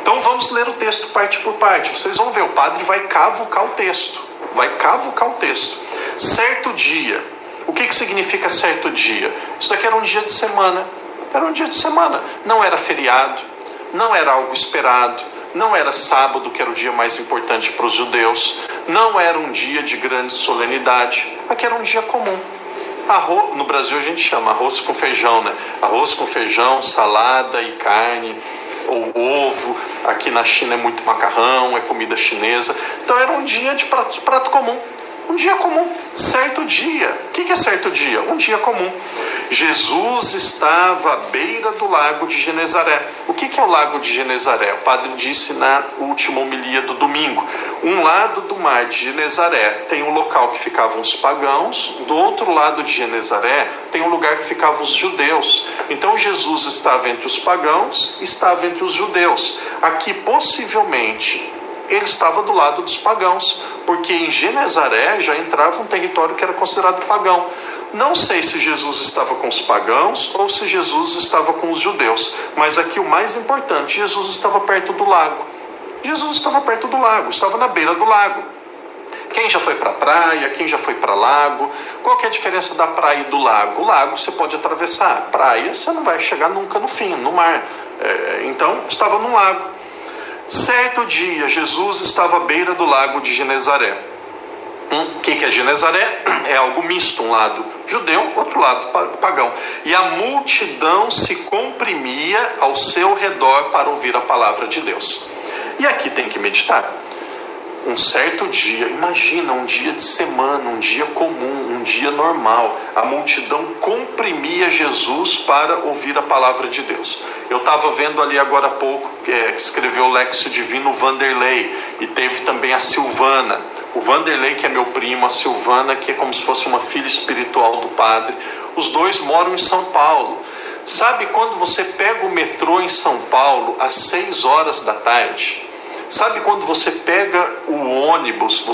Então vamos ler o texto parte por parte. Vocês vão ver, o padre vai cavucar o texto. Certo dia. O que significa certo dia? Isso daqui era um dia de semana. Não era feriado, não era algo esperado, não era sábado, que era o dia mais importante para os judeus, não era um dia de grande solenidade. Aqui era um dia comum. No Brasil a gente chama arroz com feijão, né? Arroz com feijão, salada e carne, ou ovo. Aqui na China é muito macarrão, é comida chinesa. Então era um dia de prato comum. Um dia comum, certo dia. O que é certo dia? Um dia comum. Jesus estava à beira do lago de Genezaré. O que é o lago de Genezaré? O padre disse na última homilia do domingo. Um lado do mar de Genezaré tem um local que ficavam os pagãos, do outro lado de Genezaré tem um lugar que ficavam os judeus. Então Jesus estava entre os pagãos, estava entre os judeus. Aqui possivelmente ele estava do lado dos pagãos, porque em Genezaré já entrava um território que era considerado pagão. Não sei se Jesus estava com os pagãos ou se Jesus estava com os judeus, mas aqui o mais importante, Jesus estava perto do lago. Estava na beira do lago. Quem já foi para a praia, quem já foi para lago? Qual que é a diferença da praia e do lago? O lago você pode atravessar, a praia você não vai chegar nunca no fim, no mar. Então estava no lago. Certo dia, Jesus estava à beira do lago de Genezaré. O que é Genezaré? É algo misto, um lado judeu, outro lado pagão. E a multidão se comprimia ao seu redor para ouvir a palavra de Deus. E aqui tem que meditar. Um certo dia, imagina, um dia de semana, um dia comum, um dia normal, a multidão comprimia Jesus para ouvir a palavra de Deus. Eu estava vendo ali agora há pouco, que escreveu o Lexio Divino, Vanderlei, e teve também a Silvana. O Vanderlei, que é meu primo, a Silvana, que é como se fosse uma filha espiritual do padre. Os dois moram em São Paulo. Sabe quando você pega o metrô em São Paulo às 6 horas da tarde? Sabe quando você pega o ônibus,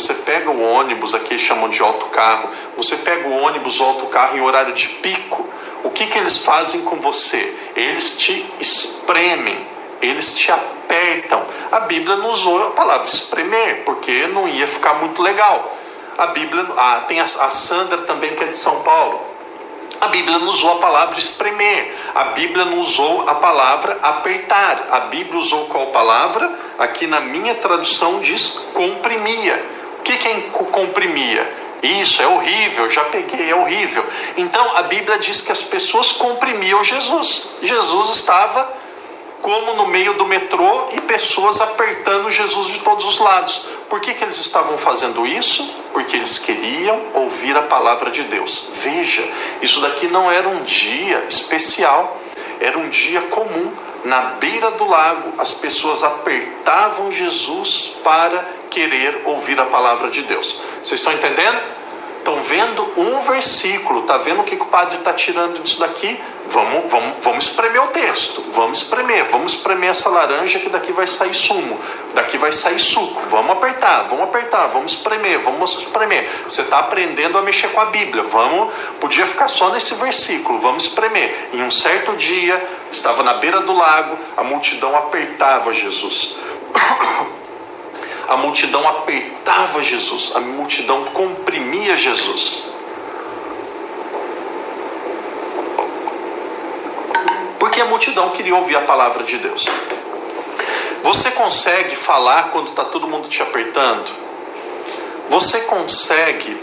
aqui chamam de autocarro, você pega o ônibus ou autocarro em horário de pico, o que eles fazem com você? Eles te espremem, eles te apertam. A Bíblia não usou a palavra espremer, porque não ia ficar muito legal. A Bíblia, tem a Sandra também, que é de São Paulo. A Bíblia não usou a palavra espremer, a Bíblia não usou a palavra apertar, a Bíblia usou qual palavra? Aqui na minha tradução diz comprimia. O que é comprimia? Isso, é horrível, já peguei, é horrível. Então a Bíblia diz que as pessoas comprimiam Jesus. Jesus estava como no meio do metrô e pessoas apertando Jesus de todos os lados. Por que eles estavam fazendo isso? Porque eles queriam ouvir a palavra de Deus. Veja, isso daqui não era um dia especial, era um dia comum. Na beira do lago, as pessoas apertavam Jesus para querer ouvir a palavra de Deus. Vocês estão entendendo? Estão vendo um versículo, está vendo o que o padre está tirando disso daqui? Vamos espremer o texto, vamos espremer essa laranja, que daqui vai sair sumo, daqui vai sair suco, vamos apertar, vamos espremer. Você está aprendendo a mexer com a Bíblia, podia ficar só nesse versículo, vamos espremer. Em um certo dia, estava na beira do lago, a multidão apertava Jesus. A multidão apertava Jesus, a multidão comprimia Jesus. Porque a multidão queria ouvir a palavra de Deus. Você consegue falar quando está todo mundo te apertando? Você consegue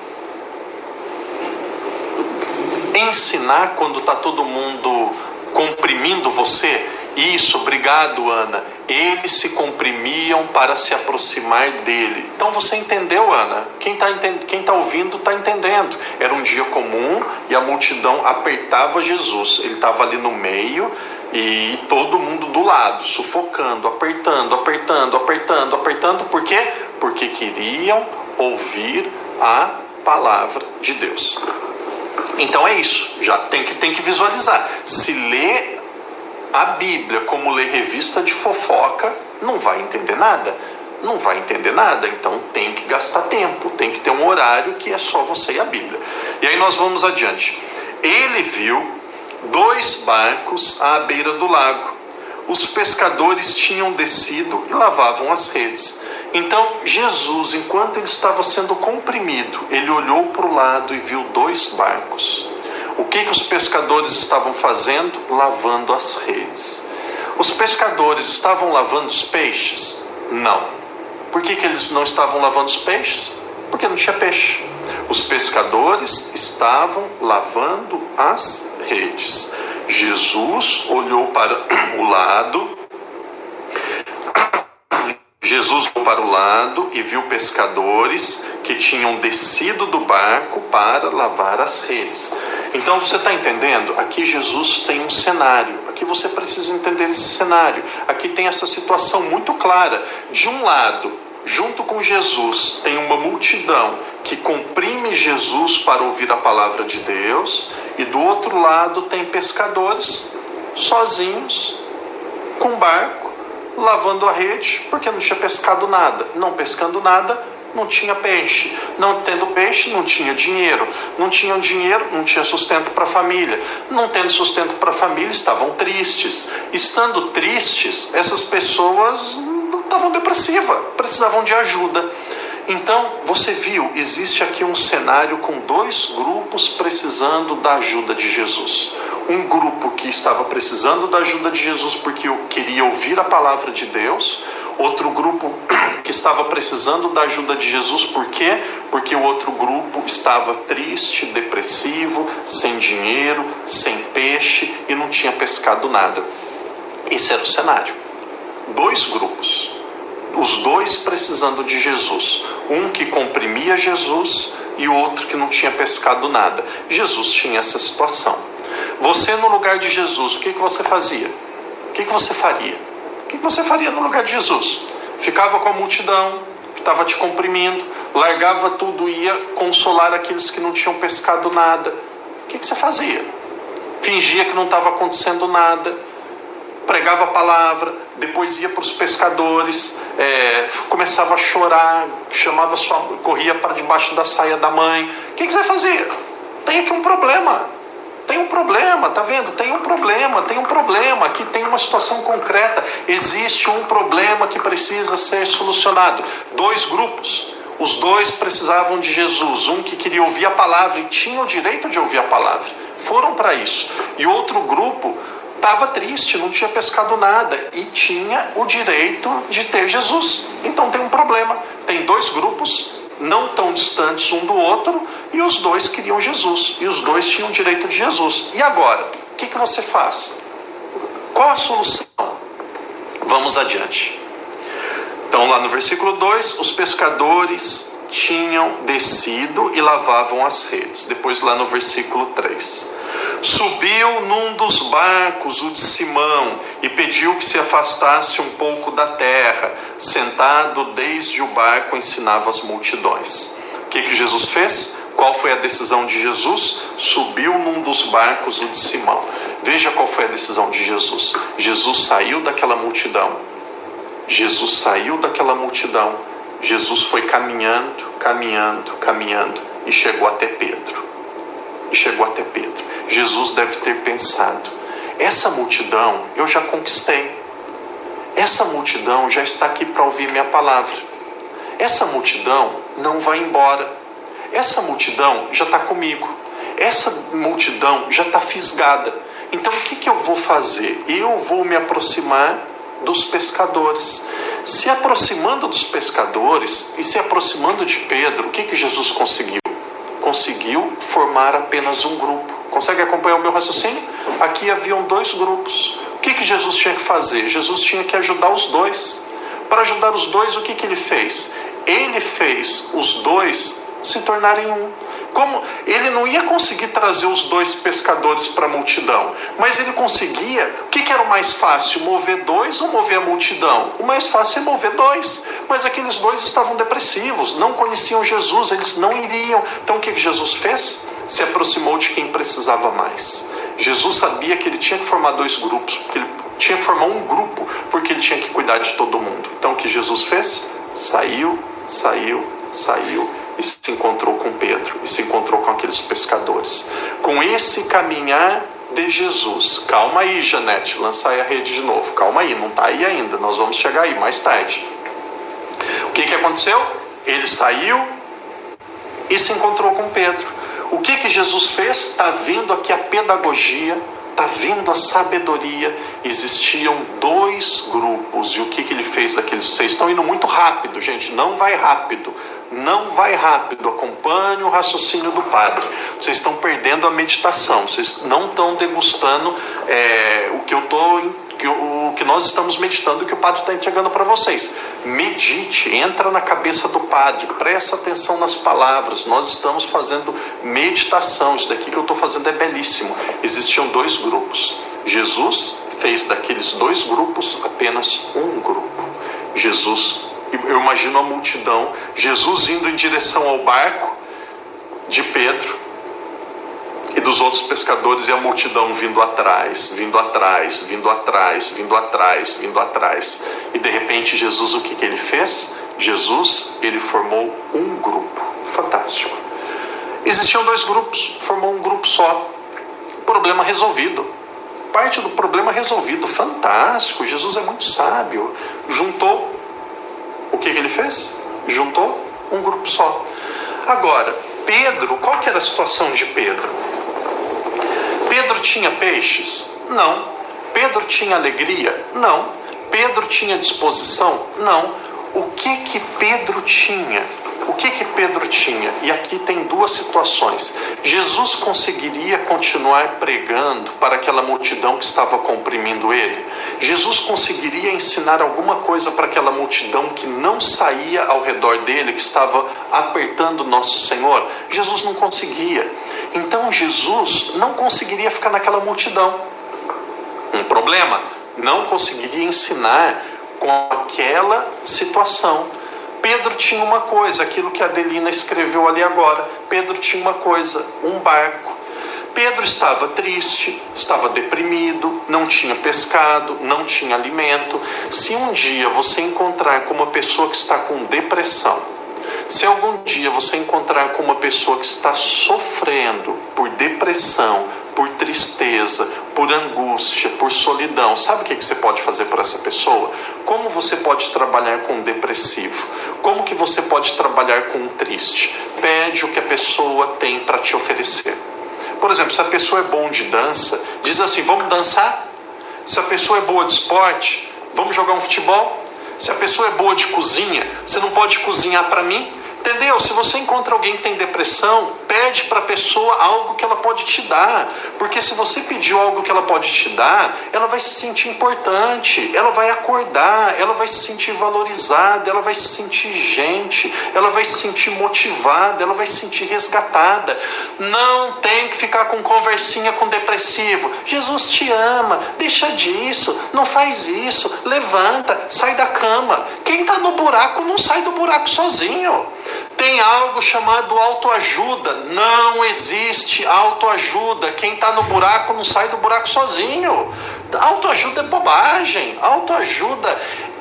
ensinar quando está todo mundo comprimindo você? Isso, obrigado, Ana. Eles se comprimiam para se aproximar dele. Então você entendeu, Ana? Quem está ouvindo está entendendo. Era um dia comum e a multidão apertava Jesus. Ele estava ali no meio e todo mundo do lado, sufocando, apertando. Por quê? Porque queriam ouvir a palavra de Deus. Então é isso. Já tem que visualizar. Se lê a Bíblia como ler revista de fofoca, não vai entender nada. Então tem que gastar tempo, tem que ter um horário que é só você e a Bíblia. E aí nós vamos adiante. Ele viu 2 barcos à beira do lago. Os pescadores tinham descido e lavavam as redes. Então Jesus, enquanto ele estava sendo comprimido, ele olhou para o lado e viu 2 barcos. O que os pescadores estavam fazendo? Lavando as redes. Os pescadores estavam lavando os peixes? Não. Por que eles não estavam lavando os peixes? Porque não tinha peixe. Os pescadores estavam lavando as redes. Jesus olhou para o lado. Jesus olhou para o lado e viu pescadores que tinham descido do barco para lavar as redes. Então você está entendendo? Aqui Jesus tem um cenário. Aqui você precisa entender esse cenário. Aqui tem essa situação muito clara. De um lado, junto com Jesus, tem uma multidão que comprime Jesus para ouvir a palavra de Deus. E do outro lado tem pescadores sozinhos, com barco, lavando a rede, porque não tinha pescado nada. Não pescando nada, não tinha peixe. Não tendo peixe, não tinha dinheiro. Não tinham dinheiro, não tinha sustento para a família. Não tendo sustento para a família, estavam tristes. Estando tristes, essas pessoas estavam depressivas, precisavam de ajuda. Então, você viu, existe aqui um cenário com 2 grupos precisando da ajuda de Jesus. Um grupo que estava precisando da ajuda de Jesus porque queria ouvir a palavra de Deus. Outro grupo que estava precisando da ajuda de Jesus, por quê? Porque o outro grupo estava triste, depressivo, sem dinheiro, sem peixe e não tinha pescado nada. Esse era o cenário. 2 grupos. os dois precisando de Jesus. Um que comprimia Jesus e o outro que não tinha pescado nada. Jesus tinha essa situação. Você no lugar de Jesus, o que você fazia? O que você faria? O que você faria no lugar de Jesus? Ficava com a multidão que estava te comprimindo, largava tudo e ia consolar aqueles que não tinham pescado nada. O que você fazia? Fingia que não estava acontecendo nada, pregava a palavra, depois ia para os pescadores, começava a chorar, corria para debaixo da saia da mãe. O que você fazia? Tem aqui um problema. Tem um problema, tá vendo? Tem um problema, aqui tem uma situação concreta, existe um problema que precisa ser solucionado. Dois grupos, os dois precisavam de Jesus, um que queria ouvir a palavra e tinha o direito de ouvir a palavra, foram para isso, e outro grupo estava triste, não tinha pescado nada e tinha o direito de ter Jesus. Então tem um problema, tem dois grupos não tão distantes um do outro, e os dois queriam Jesus, e os dois tinham o direito de Jesus. E agora, o que você faz? Qual a solução? Vamos adiante. Então lá no versículo 2, os pescadores tinham descido e lavavam as redes. Depois lá no versículo 3, subiu num dos barcos, o de Simão, e pediu que se afastasse um pouco da terra. Sentado desde o barco, ensinava as multidões. O que Jesus fez? Qual foi a decisão de Jesus? Subiu num dos barcos, o de Simão. Veja qual foi a decisão de Jesus. Jesus saiu daquela multidão. Jesus foi caminhando, e chegou até Pedro. Jesus deve ter pensado: essa multidão eu já conquistei. Essa multidão já está aqui para ouvir minha palavra. Essa multidão não vai embora. Essa multidão já está comigo. Essa multidão já está fisgada. Então o que eu vou fazer? Eu vou me aproximar dos pescadores. Se aproximando dos pescadores e se aproximando de Pedro, o que Jesus conseguiu? Conseguiu formar apenas um grupo. Consegue acompanhar o meu raciocínio? Aqui haviam dois grupos. O que Jesus tinha que fazer? Jesus tinha que ajudar os dois. Para ajudar os dois, o que ele fez? Ele fez os dois se tornarem um. Como ele não ia conseguir trazer os dois pescadores para a multidão, mas ele conseguia. O que era o mais fácil? Mover dois ou mover a multidão? O mais fácil é mover dois. Mas aqueles dois estavam depressivos, não conheciam Jesus, eles não iriam. Então o que Jesus fez? Se aproximou de quem precisava mais. Jesus sabia que ele tinha que formar dois grupos, porque ele tinha que formar um grupo, porque ele tinha que cuidar de todo mundo. Então o que Jesus fez? Saiu e se encontrou com Pedro, e se encontrou com aqueles pescadores. Com esse caminhar de Jesus, calma aí, Janete, lança aí a rede de novo, calma aí, não está aí ainda, nós vamos chegar aí mais tarde. O que aconteceu? Ele saiu e se encontrou com Pedro. O que Jesus fez? Está vindo aqui a pedagogia, está vindo a sabedoria. Existiam dois grupos, e o que ele fez daqueles? Vocês estão indo muito rápido, gente, não vai rápido, acompanhe o raciocínio do padre. Vocês estão perdendo a meditação, vocês não estão degustando o que nós estamos meditando, o que o padre está entregando para vocês. Medite, entra na cabeça do padre, presta atenção nas palavras. Nós estamos fazendo meditação. Isso daqui que eu estou fazendo é belíssimo. Existiam dois grupos. Jesus fez daqueles dois grupos apenas um grupo. Eu imagino a multidão, Jesus indo em direção ao barco de Pedro e dos outros pescadores, e a multidão vindo atrás. E de repente Jesus, o que ele fez? Jesus, ele formou um grupo. Fantástico. Existiam dois grupos, formou um grupo só. Problema resolvido. Parte do problema resolvido. Fantástico. Jesus é muito sábio. Juntou. O que ele fez? Juntou um grupo só. Agora, Pedro, qual que era a situação de Pedro? Pedro tinha peixes? Não. Pedro tinha alegria? Não. Pedro tinha disposição? Não. O que Pedro tinha? E aqui tem duas situações. Jesus conseguiria continuar pregando para aquela multidão que estava comprimindo ele? Jesus conseguiria ensinar alguma coisa para aquela multidão que não saía ao redor dele, que estava apertando nosso Senhor? Jesus não conseguia. Então Jesus não conseguiria ficar naquela multidão. Um problema, não conseguiria ensinar com aquela situação. Pedro tinha uma coisa, aquilo que a Adelina escreveu ali agora. Pedro tinha uma coisa, um barco. Pedro estava triste, estava deprimido, não tinha pescado, não tinha alimento. Se um dia você encontrar com uma pessoa que está com depressão, se algum dia você encontrar com uma pessoa que está sofrendo por depressão, por tristeza, por angústia, por solidão, sabe o que você pode fazer por essa pessoa? Como você pode trabalhar com um depressivo? Como que você pode trabalhar com um triste? Pede o que a pessoa tem para te oferecer. Por exemplo, se a pessoa é bom de dança, diz assim, vamos dançar? Se a pessoa é boa de esporte, vamos jogar um futebol? Se a pessoa é boa de cozinha, você não pode cozinhar para mim? Entendeu? Se você encontra alguém que tem depressão, pede para a pessoa algo que ela pode te dar. Porque se você pediu algo que ela pode te dar, ela vai se sentir importante, ela vai acordar, ela vai se sentir valorizada, ela vai se sentir gente, ela vai se sentir motivada, ela vai se sentir resgatada. Não tem que ficar com conversinha com depressivo. Jesus te ama, deixa disso, não faz isso, levanta, sai da cama. Quem está no buraco não sai do buraco sozinho. Tem algo chamado autoajuda. Não existe autoajuda. Quem está no buraco não sai do buraco sozinho. Autoajuda é bobagem. Autoajuda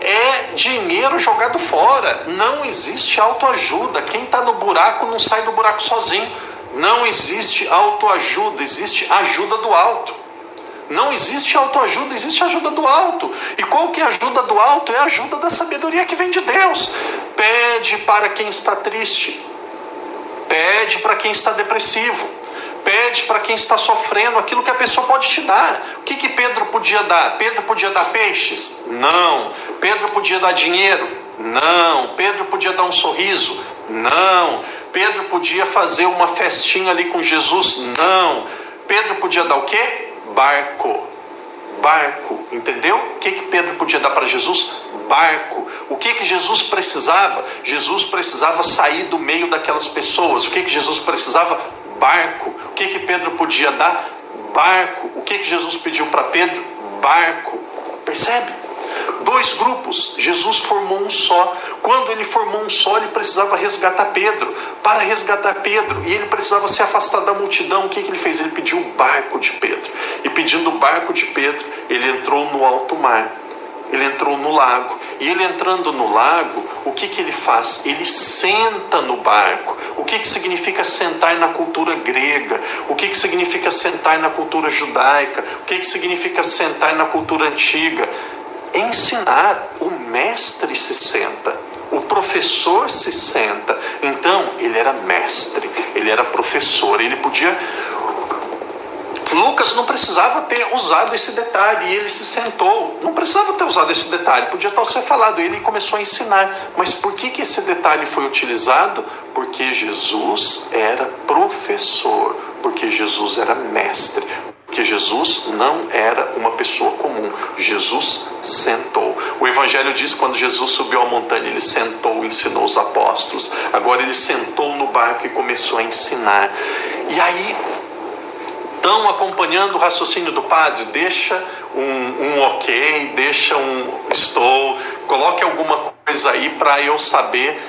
é dinheiro jogado fora. Não existe autoajuda. Quem está no buraco não sai do buraco sozinho. Não existe autoajuda. Existe ajuda do alto. Não existe autoajuda, existe ajuda do alto. E qual que é a ajuda do alto? É a ajuda da sabedoria que vem de Deus. Pede para quem está triste. Pede para quem está depressivo. Pede para quem está sofrendo aquilo que a pessoa pode te dar. O que Pedro podia dar? Pedro podia dar peixes? Não. Pedro podia dar dinheiro? Não. Pedro podia dar um sorriso? Não. Pedro podia fazer uma festinha ali com Jesus? Não. Pedro podia dar o quê? Barco, entendeu? O que Pedro podia dar para Jesus? Barco. O que Jesus precisava? Jesus precisava sair do meio daquelas pessoas. O que Jesus precisava? Barco. O que Pedro podia dar? Barco. O que Jesus pediu para Pedro? Barco. Percebe? Dois grupos, Jesus formou um só. Quando ele formou um só, ele precisava resgatar Pedro. Para resgatar Pedro, e ele precisava se afastar da multidão, o que ele fez? Ele pediu o barco de Pedro. E pedindo o barco de Pedro, ele entrou no alto mar. Ele entrou no lago. E ele entrando no lago, o que ele faz? Ele senta no barco. O que significa sentar na cultura grega? O que significa sentar na cultura judaica? O que significa sentar na cultura antiga? Ensinar. O mestre se senta, o professor se senta. Então ele era mestre, ele era professor, ele podia... Lucas não precisava ter usado esse detalhe, e ele se sentou. Não precisava ter usado esse detalhe, podia estar ser falado, ele começou a ensinar. Mas por que esse detalhe foi utilizado? Porque Jesus era professor, porque Jesus era mestre, porque Jesus não era uma pessoa comum. Jesus sentou. O Evangelho diz que quando Jesus subiu à montanha, ele sentou e ensinou os apóstolos. Agora ele sentou no barco e começou a ensinar. E aí, estão acompanhando o raciocínio do padre? Deixa um ok, deixa um estou, coloque alguma coisa aí para eu saber.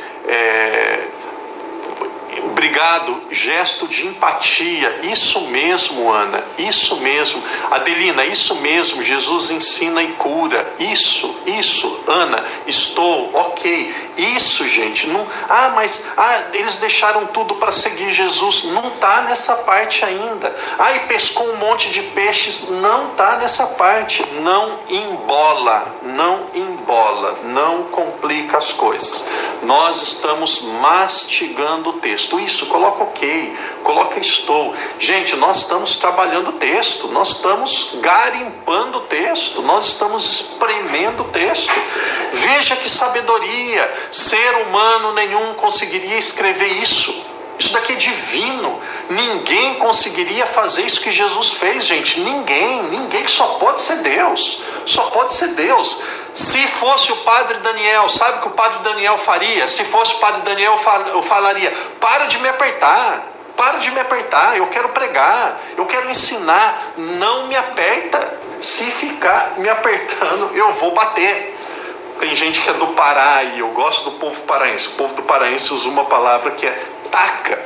Obrigado, gesto de empatia. Isso mesmo, Ana, isso mesmo. Adelina, isso mesmo, Jesus ensina e cura. Isso, Ana, estou, ok. Isso, gente, não... mas eles deixaram tudo para seguir Jesus. Não está nessa parte ainda. E pescou um monte de peixes. Não está nessa parte. Não embola, não complica as coisas. Nós estamos mastigando o texto. Isso, coloca ok, coloca estou. Gente, nós estamos trabalhando o texto, nós estamos garimpando o texto, nós estamos espremendo o texto. Veja que sabedoria, ser humano nenhum conseguiria escrever isso. Isso daqui é divino. Ninguém conseguiria fazer isso que Jesus fez, gente. Ninguém, só pode ser Deus. Só pode ser Deus. Se fosse o padre Daniel, sabe o que o padre Daniel faria? Se fosse o padre Daniel, eu falaria: para de me apertar. Para de me apertar, eu quero pregar, eu quero ensinar, não me aperta. Se ficar me apertando, eu vou bater. Tem gente que é do Pará e eu gosto do povo paraense. O povo do paraense usa uma palavra que é taca.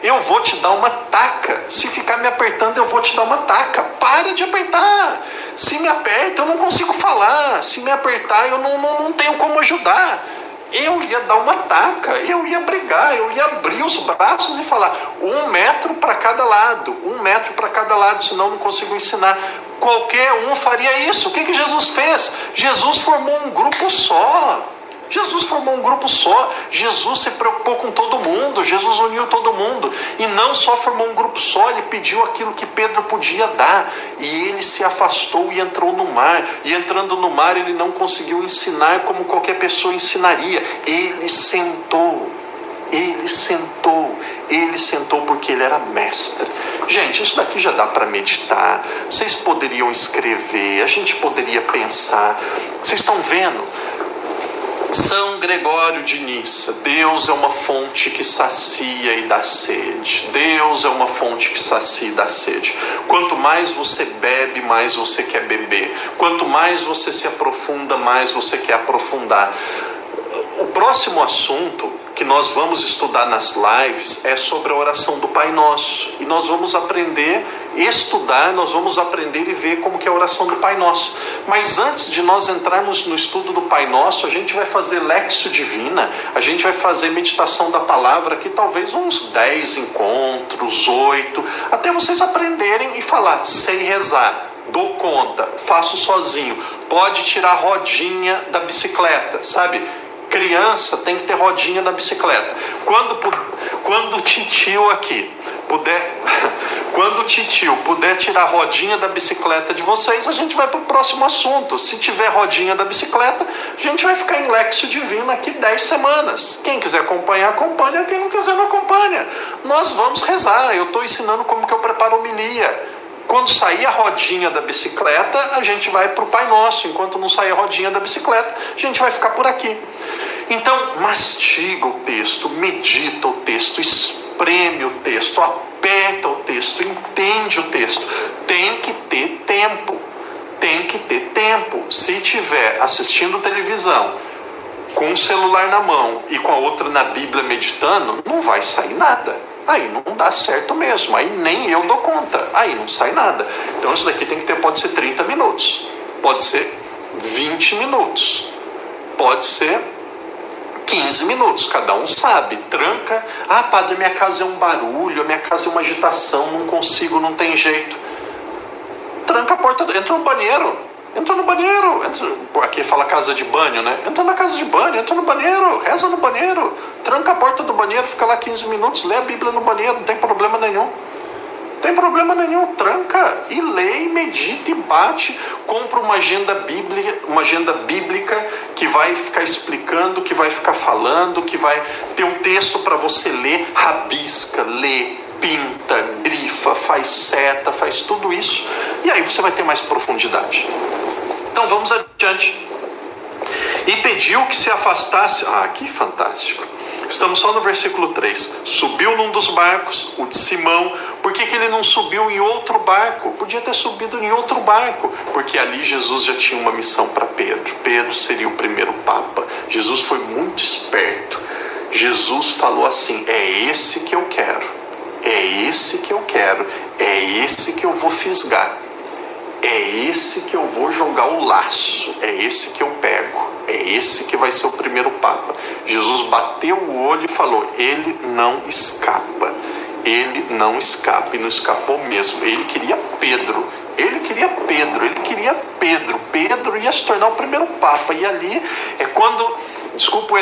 Eu vou te dar uma taca. Se ficar me apertando, eu vou te dar uma taca. Para de apertar. Se me aperta, eu não consigo falar. Se me apertar, eu não tenho como ajudar. Eu ia dar uma taca, eu ia brigar, eu ia abrir os braços e falar: 1 metro para cada lado, 1 metro para cada lado, senão eu não consigo ensinar. Qualquer um faria isso. O que Jesus fez? Jesus formou um grupo só. Jesus formou um grupo só. Jesus se preocupou com todo mundo. Jesus uniu todo mundo. E não só formou um grupo só, ele pediu aquilo que Pedro podia dar. E ele se afastou e entrou no mar. E entrando no mar, ele não conseguiu ensinar como qualquer pessoa ensinaria. Ele sentou. Ele sentou porque ele era mestre. Gente, isso daqui já dá para meditar. Vocês poderiam escrever, a gente poderia pensar. Vocês estão vendo? São Gregório de Nissa: Deus é uma fonte que sacia e dá sede. Deus é uma fonte que sacia e dá sede. Quanto mais você bebe, mais você quer beber. Quanto mais você se aprofunda, mais você quer aprofundar. O próximo assunto que nós vamos estudar nas lives é sobre a oração do Pai Nosso. E nós vamos aprender, estudar, nós vamos aprender e ver como que é a oração do Pai Nosso. Mas antes de nós entrarmos no estudo do Pai Nosso, a gente vai fazer Lexio Divina, a gente vai fazer meditação da palavra aqui, talvez uns 10 encontros, 8, até vocês aprenderem e falar: sei rezar, dou conta, faço sozinho. Pode tirar a rodinha da bicicleta, sabe? Criança tem que ter rodinha na bicicleta. Quando o titio aqui quando o titio puder tirar a rodinha da bicicleta de vocês, a gente vai para o próximo assunto. Se tiver rodinha da bicicleta, a gente vai ficar em Lexio Divina aqui 10 semanas. Quem quiser acompanhar, acompanha. Quem não quiser, não acompanha. Nós vamos rezar. Eu estou ensinando como que eu preparo a homilia. Quando sair a rodinha da bicicleta, a gente vai para o Pai Nosso. Enquanto não sair a rodinha da bicicleta, a gente vai ficar por aqui. Então, mastiga o texto, medita o texto, espreme o texto, aperta o texto, entende o texto. Tem que ter tempo. Tem que ter tempo. Se tiver assistindo televisão, com o celular na mão e com a outra na Bíblia meditando, não vai sair nada. Aí não dá certo mesmo, aí nem eu dou conta, aí não sai nada. Então isso daqui tem que ter, pode ser 30 minutos, pode ser 20 minutos, pode ser 15 minutos, cada um sabe. Tranca: ah, padre, minha casa é um barulho, minha casa é uma agitação, não consigo, não tem jeito. Tranca a porta, entra no banheiro. Aqui fala casa de banho, né? Entra na casa de banho, entra no banheiro, reza no banheiro, tranca a porta do banheiro, fica lá 15 minutos, lê a Bíblia no banheiro, não tem problema nenhum. Tranca e lê, e medita e bate. Compra uma agenda bíblica que vai ficar explicando, que vai ficar falando, que vai ter um texto para você ler. Rabisca, lê, pinta, grifa, faz seta, faz tudo isso, e aí você vai ter mais profundidade. Então vamos adiante. E pediu que se afastasse. Ah, que fantástico. Estamos só no versículo 3. Subiu num dos barcos, o de Simão. Por que ele não subiu em outro barco? Podia ter subido em outro barco, porque ali Jesus já tinha uma missão para Pedro. Pedro seria o primeiro papa. Jesus foi muito esperto. Jesus falou assim: é esse que eu quero, é esse que eu quero, é esse que eu vou fisgar, é esse que eu vou jogar o laço, é esse que eu pego, é esse que vai ser o primeiro papa. Jesus bateu o olho e falou: ele não escapa, ele não escapa, e não escapou mesmo. Ele queria Pedro, Pedro ia se tornar o primeiro papa. E ali é quando, desculpa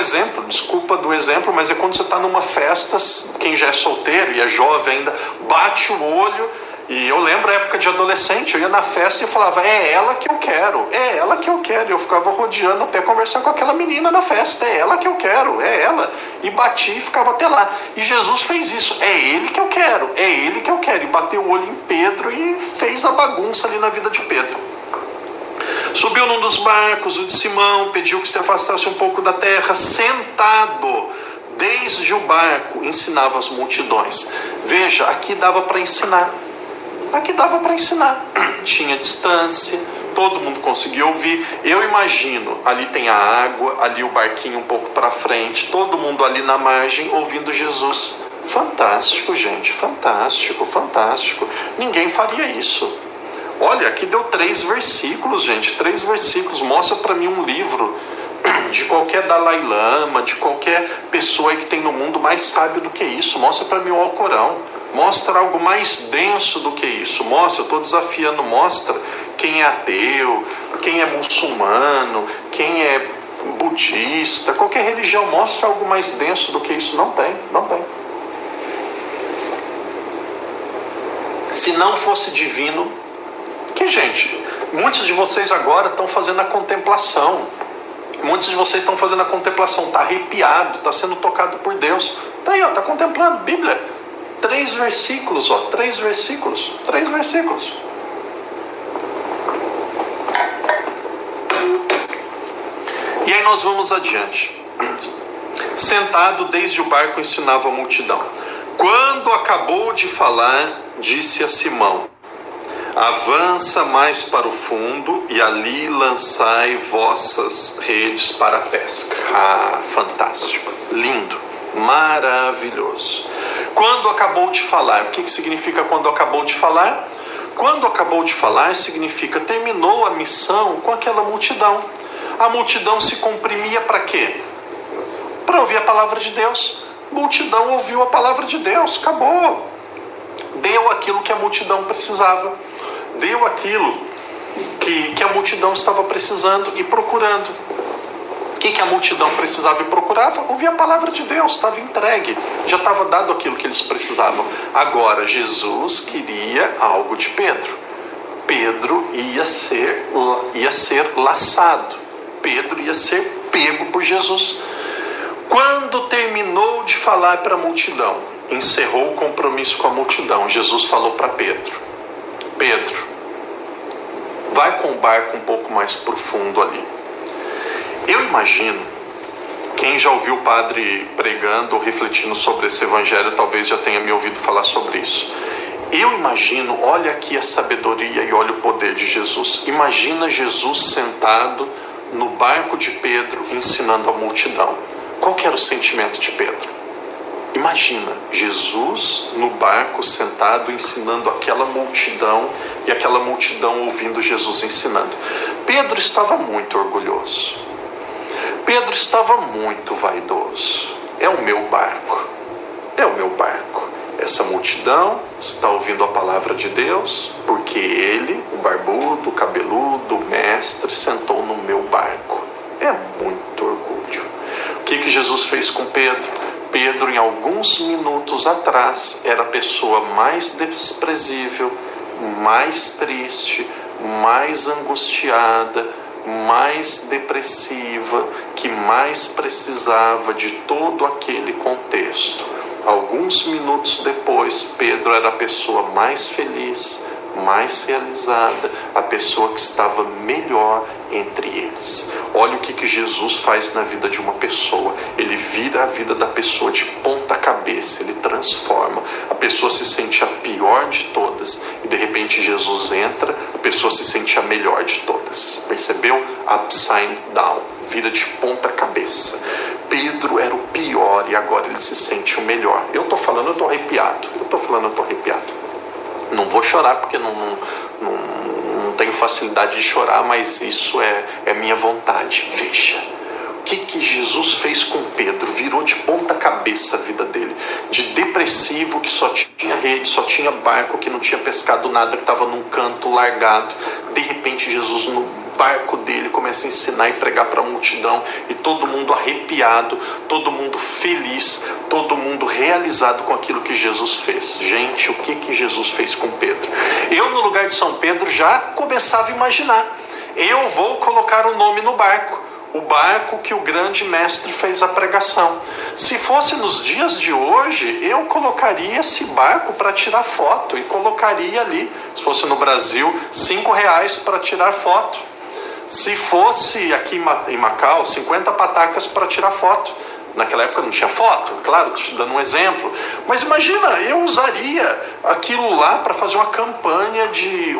do exemplo, mas é quando você está numa festa, quem já é solteiro e é jovem ainda, bate o olho E eu lembro a época de adolescente, eu ia na festa e eu falava, é ela que eu quero, é ela que eu quero. E eu ficava rodeando até conversar com aquela menina na festa, é ela que eu quero, é ela. E bati e ficava até lá. E Jesus fez isso, é ele que eu quero, é ele que eu quero. E bateu o olho em Pedro e fez a bagunça ali na vida de Pedro. Subiu num dos barcos, o de Simão, pediu que se afastasse um pouco da terra, sentado desde o barco, ensinava as multidões. Veja, aqui dava para ensinar. Aqui dava para ensinar. Tinha distância, todo mundo conseguia ouvir. Eu imagino, ali tem a água, ali o barquinho um pouco para frente, todo mundo ali na margem ouvindo Jesus. Fantástico, gente, fantástico, fantástico. Ninguém faria isso. Olha, aqui deu 3 versículos, gente, 3 versículos. Mostra para mim um livro de qualquer Dalai Lama, de qualquer pessoa aí que tem no mundo mais sábio do que isso. Mostra para mim o Alcorão. Mostra algo mais denso do que isso. Mostra, eu estou desafiando, mostra quem é ateu, quem é muçulmano, quem é budista, qualquer religião, mostra algo mais denso do que isso. Não tem, não tem. Se não fosse divino, que gente, muitos de vocês agora estão fazendo a contemplação. Muitos de vocês estão fazendo a contemplação, está arrepiado, está sendo tocado por Deus. Está aí, está contemplando, Bíblia. 3 versículos, 3 versículos, 3 versículos. E aí nós vamos adiante. Sentado desde o barco ensinava a multidão. Quando acabou de falar, disse a Simão, avança mais para o fundo e ali lançai vossas redes para a pesca. Ah, fantástico, lindo, maravilhoso. Quando acabou de falar, o que significa quando acabou de falar? Quando acabou de falar significa terminou a missão com aquela multidão. A multidão se comprimia para quê? Para ouvir a palavra de Deus. A multidão ouviu a palavra de Deus, acabou. Deu aquilo que a multidão precisava. Deu aquilo que a multidão estava precisando e procurando. O que a multidão precisava e procurava? Ouvir a palavra de Deus, estava entregue, já estava dado aquilo que eles precisavam. Agora, Jesus queria algo de Pedro. Pedro ia ser laçado. Pedro ia ser pego por Jesus. Quando terminou de falar para a multidão, encerrou o compromisso com a multidão, Jesus falou para Pedro, Pedro, vai com o barco um pouco mais profundo ali. Eu imagino, quem já ouviu o padre pregando ou refletindo sobre esse evangelho, talvez já tenha me ouvido falar sobre isso. Eu imagino, olha aqui a sabedoria e olha o poder de Jesus. Imagina Jesus sentado no barco de Pedro, ensinando a multidão. Qual que era o sentimento de Pedro? Imagina, Jesus no barco sentado, ensinando aquela multidão, e aquela multidão ouvindo Jesus ensinando. Pedro estava muito orgulhoso. Pedro estava muito vaidoso. É o meu barco. É o meu barco. Essa multidão está ouvindo a palavra de Deus porque ele, o barbudo, o cabeludo, o mestre, sentou no meu barco. É muito orgulho. O que Jesus fez com Pedro? Pedro, em alguns minutos atrás, era a pessoa mais desprezível, mais triste, mais angustiada, mais depressiva, que mais precisava de todo aquele contexto. Alguns minutos depois, Pedro era a pessoa mais feliz, mais realizada, a pessoa que estava melhor entre eles. Olha o que Jesus faz na vida de uma pessoa. Ele vira a vida da pessoa de ponta cabeça, ele transforma. A pessoa se sente a pior de todas e de repente Jesus entra, a pessoa se sente a melhor de todas. Percebeu? Upside down, vira de ponta cabeça. Pedro era o pior e agora ele se sente o melhor. Eu estou falando, eu estou arrepiado. Não vou chorar porque não tenho facilidade de chorar, mas isso é minha vontade. Veja, o que Jesus fez com Pedro? Virou de ponta cabeça a vida dele. De depressivo, que só tinha rede, só tinha barco, que não tinha pescado nada, que estava num canto largado. De repente Jesus barco dele, começa a ensinar e pregar para a multidão, e todo mundo arrepiado, todo mundo feliz, todo mundo realizado com aquilo que Jesus fez. Gente, o que Jesus fez com Pedro? Eu, no lugar de São Pedro, já começava a imaginar: eu vou colocar o nome no barco, o barco que o grande mestre fez a pregação. Se fosse nos dias de hoje, eu colocaria esse barco para tirar foto e colocaria ali, se fosse no Brasil, R$5 para tirar foto. Se fosse aqui em Macau, 50 patacas para tirar foto. Naquela época não tinha foto, claro, estou te dando um exemplo. Mas imagina, eu usaria aquilo lá para fazer uma campanha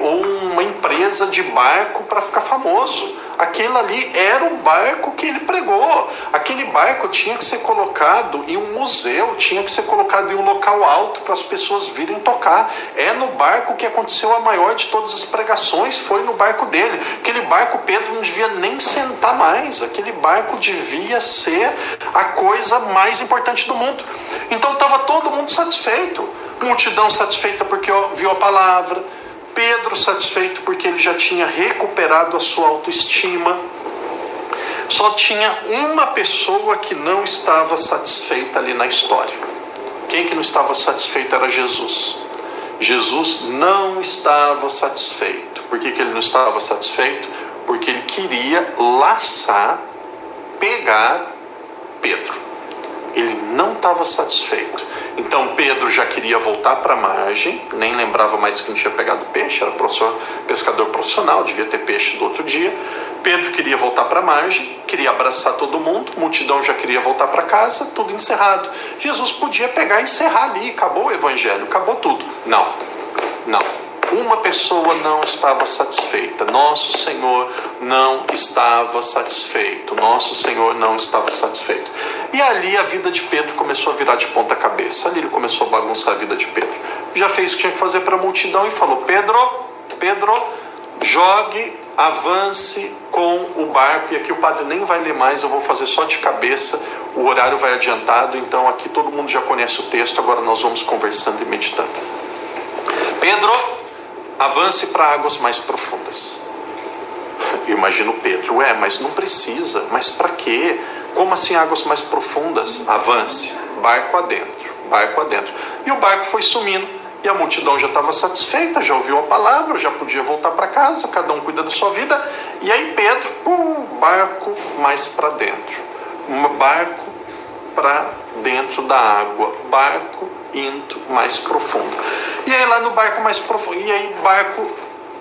ou uma empresa de barco para ficar famoso. Aquele ali era o barco que ele pregou. Aquele barco tinha que ser colocado em um museu, tinha que ser colocado em um local alto para as pessoas virem tocar. É no barco que aconteceu a maior de todas as pregações, foi no barco dele. Aquele barco Pedro não devia nem sentar mais. Aquele barco devia ser a coisa mais importante do mundo. Então estava todo mundo satisfeito. Multidão satisfeita porque ouviu a palavra. Pedro satisfeito porque ele já tinha recuperado a sua autoestima. Só tinha uma pessoa que não estava satisfeita ali na história. Quem que não estava satisfeito era Jesus. Jesus não estava satisfeito. Por que ele não estava satisfeito? Porque ele queria laçar, pegar Pedro. Ele não estava satisfeito. Então Pedro já queria voltar para a margem, nem lembrava mais que não tinha pegado peixe, era pescador profissional, devia ter peixe do outro dia. Pedro queria voltar para a margem, queria abraçar todo mundo, a multidão já queria voltar para casa, tudo encerrado. Jesus podia pegar e encerrar ali, acabou o evangelho, acabou tudo. Não. Uma pessoa não estava satisfeita. Nosso Senhor não estava satisfeito. Nosso Senhor não estava satisfeito. E ali a vida de Pedro começou a virar de ponta cabeça. Ali ele começou a bagunçar a vida de Pedro. Já fez o que tinha que fazer para a multidão e falou: Pedro, jogue, avance com o barco. E aqui o padre nem vai ler mais, eu vou fazer só de cabeça. O horário vai adiantado, então aqui todo mundo já conhece o texto. Agora nós vamos conversando e meditando. Pedro, avance para águas mais profundas. Eu imagino Pedro: mas não precisa. Mas para quê? Como assim águas mais profundas? Avance, barco adentro. E o barco foi sumindo. E a multidão já estava satisfeita, já ouviu a palavra, já podia voltar para casa, cada um cuida da sua vida. E aí Pedro, barco mais para dentro. Barco para dentro da água. Barco indo mais profundo. E aí lá no barco mais profundo, e aí o barco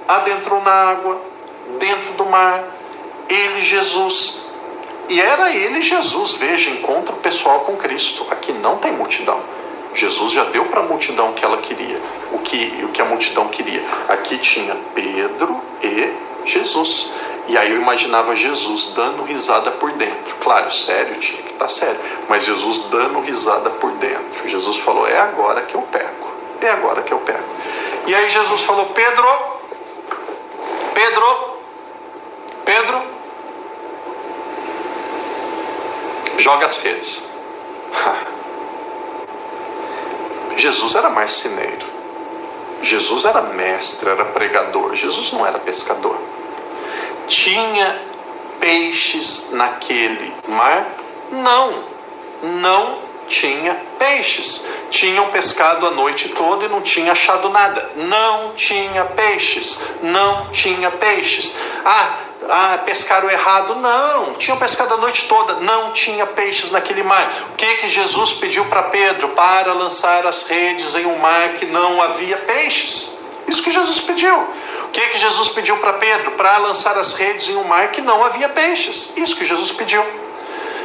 adentrou na água, dentro do mar, ele, Jesus. E era ele, Jesus, veja, encontra o pessoal com Cristo. Aqui não tem multidão. Jesus já deu para a multidão o que ela queria, o que a multidão queria. Aqui tinha Pedro e Jesus. E aí eu imaginava Jesus dando risada por dentro. Claro, sério, tinha que estar sério. Mas Jesus dando risada por dentro. Jesus falou: é agora que eu pego. É agora que eu pego. E aí Jesus falou: Pedro, joga as redes. Jesus era marceneiro. Jesus era mestre, era pregador. Jesus não era pescador. Tinha peixes naquele mar? Não tinha peixes. Tinham pescado a noite toda e não tinha achado nada. Não tinha peixes. Pescaram errado? Não, tinham pescado a noite toda, não tinha peixes naquele mar. O que Jesus pediu para Pedro? Para lançar as redes em um mar que não havia peixes. Isso que Jesus pediu. O que Jesus pediu para Pedro? Para lançar as redes em um mar que não havia peixes. Isso que Jesus pediu.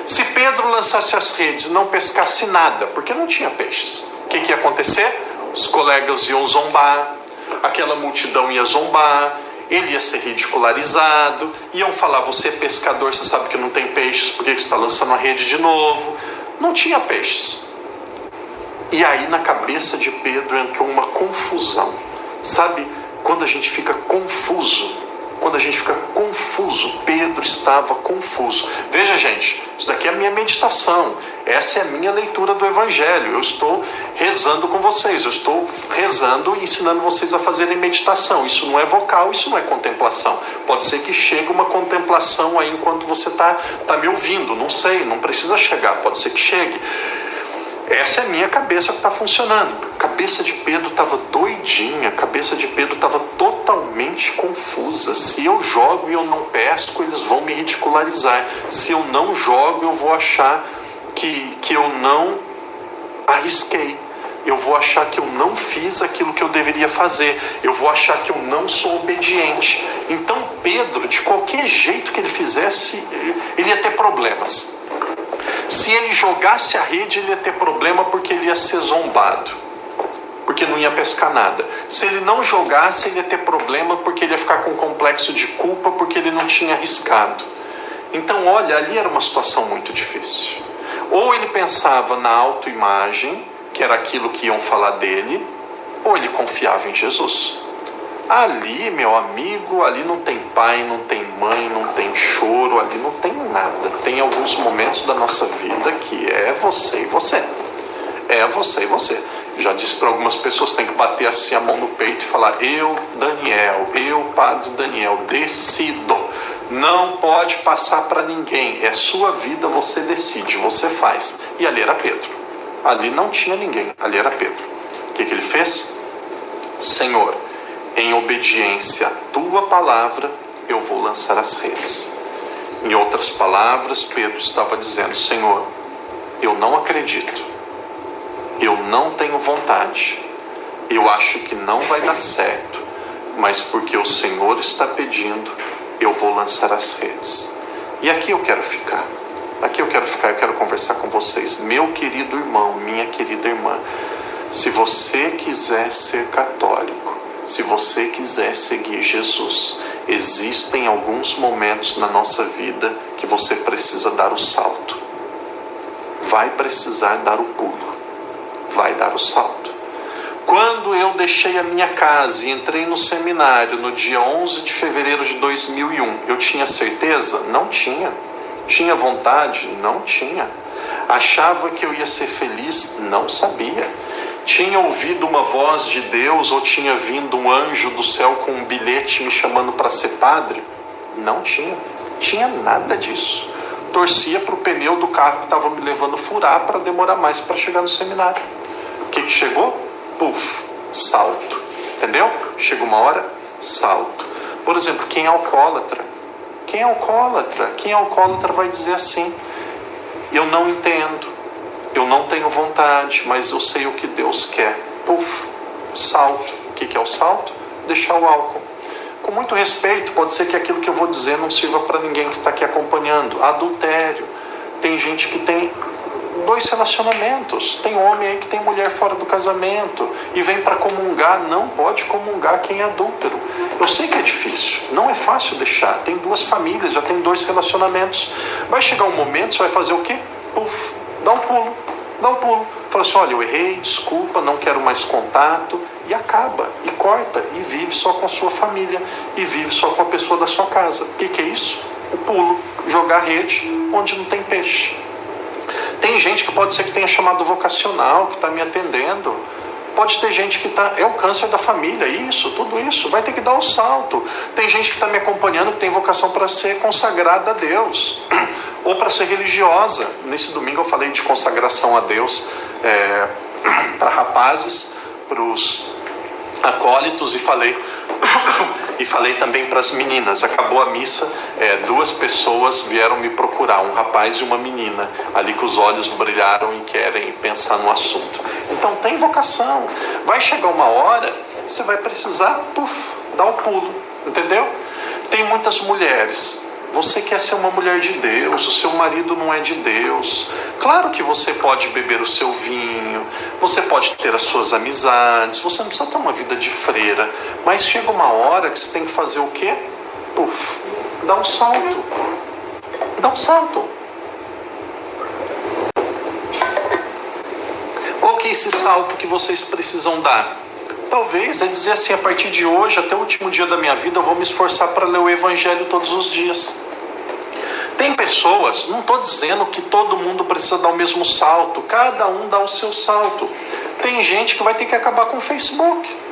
Se Pedro lançasse as redes e não pescasse nada, porque não tinha peixes, o que ia acontecer? Os colegas iam zombar, aquela multidão ia zombar, ele ia ser ridicularizado, iam falar: você é pescador, você sabe que não tem peixes, por que você está lançando a rede de novo? Não tinha peixes. E aí na cabeça de Pedro entrou uma confusão. Sabe quando a gente fica confuso quando a gente fica confuso. Pedro estava confuso. Veja, gente, isso daqui é a minha meditação. Essa é a minha leitura do Evangelho. Eu estou rezando com vocês. Eu estou rezando e ensinando vocês a fazerem meditação. Isso não é vocal, isso não é contemplação. Pode ser que chegue uma contemplação aí enquanto você está me ouvindo. Não sei, não precisa chegar. Pode ser que chegue. Essa é a minha cabeça que está funcionando. A cabeça de Pedro estava doidinha. A cabeça de Pedro estava totalmente confusa. Se eu jogo e eu não pesco, eles vão me ridicularizar. Se eu não jogo, eu vou achar que eu não arrisquei. Eu vou achar que eu não fiz aquilo que eu deveria fazer. Eu vou achar que eu não sou obediente. Então Pedro, de qualquer jeito que ele fizesse, ele ia ter problemas. Se ele jogasse a rede, ele ia ter problema porque ele ia ser zombado, porque não ia pescar nada. Se ele não jogasse, ele ia ter problema porque ele ia ficar com complexo de culpa porque ele não tinha arriscado. Então, olha, ali era uma situação muito difícil. Ou ele pensava na autoimagem, que era aquilo que iam falar dele, ou ele confiava em Jesus. Ali, meu amigo, ali não tem pai, não tem mãe, não tem choro, ali não tem nada. Tem alguns momentos da nossa vida que é você e você. É você e você. Já disse para algumas pessoas, tem que bater assim a mão no peito e falar: eu, Daniel, eu, Padre Daniel, decido. Não pode passar para ninguém. É sua vida, você decide, você faz. E ali era Pedro. Ali não tinha ninguém, ali era Pedro. O que ele fez? Senhor, em obediência à tua palavra, eu vou lançar as redes. Em outras palavras, Pedro estava dizendo: Senhor, eu não acredito, eu não tenho vontade, eu acho que não vai dar certo, mas porque o Senhor está pedindo, eu vou lançar as redes. E aqui eu quero ficar, eu quero conversar com vocês, meu querido irmão, minha querida irmã. Se você quiser ser católico, se você quiser seguir Jesus, existem alguns momentos na nossa vida que você precisa dar o salto. Vai precisar dar o pulo. Vai dar o salto. Quando eu deixei a minha casa e entrei no seminário no dia 11 de fevereiro de 2001, eu tinha certeza? Não tinha. Tinha vontade? Não tinha. Achava que eu ia ser feliz? Não sabia. Tinha ouvido uma voz de Deus ou tinha vindo um anjo do céu com um bilhete me chamando para ser padre? Não tinha. Tinha nada disso. Torcia para o pneu do carro que estava me levando furar para demorar mais para chegar no seminário. O que chegou? Puf, salto. Entendeu? Chega uma hora, salto. Por exemplo, quem é alcoólatra? Quem é alcoólatra? Quem é alcoólatra vai dizer assim: eu não entendo. Eu não tenho vontade, mas eu sei o que Deus quer. Puf, salto. O que é o salto? Deixar o álcool. Com muito respeito, pode ser que aquilo que eu vou dizer não sirva para ninguém que está aqui acompanhando. Adultério. Tem gente que tem 2 relacionamentos. Tem homem aí que tem mulher fora do casamento e vem para comungar. Não pode comungar quem é adúltero. Eu sei que é difícil, não é fácil deixar. Tem 2 famílias, já tem 2 relacionamentos. Vai chegar um momento, você vai fazer o quê? Puf, dá um pulo. Fala assim: olha, eu errei, desculpa, não quero mais contato. E acaba, e corta, e vive só com a sua família, e vive só com a pessoa da sua casa. O que é isso? O pulo, jogar rede onde não tem peixe. Tem gente que pode ser que tenha chamado vocacional, que está me atendendo. Pode ter gente que é o câncer da família, tudo isso, vai ter que dar o salto. Tem gente que está me acompanhando, que tem vocação para ser consagrada a Deus, ou para ser religiosa. Nesse domingo eu falei de consagração a Deus para rapazes, para os acólitos, e falei também para as meninas. Acabou a missa, 2 pessoas vieram me procurar, um rapaz e uma menina, ali que os olhos brilharam e querem pensar no assunto. Então tem vocação. Vai chegar uma hora, você vai precisar, dar o pulo, entendeu? Tem muitas mulheres. Você quer ser uma mulher de Deus, o seu marido não é de Deus. Claro que você pode beber o seu vinho, você pode ter as suas amizades, você não precisa ter uma vida de freira, mas chega uma hora que você tem que fazer o quê? Dá um salto. Dá um salto. Qual que é esse salto que vocês precisam dar? talvez, é dizer assim, a partir de hoje, até o último dia da minha vida, eu vou me esforçar para ler o Evangelho todos os dias. Tem pessoas, não estou dizendo que todo mundo precisa dar o mesmo salto, cada um dá o seu salto. Tem gente que vai ter que acabar com o Facebook.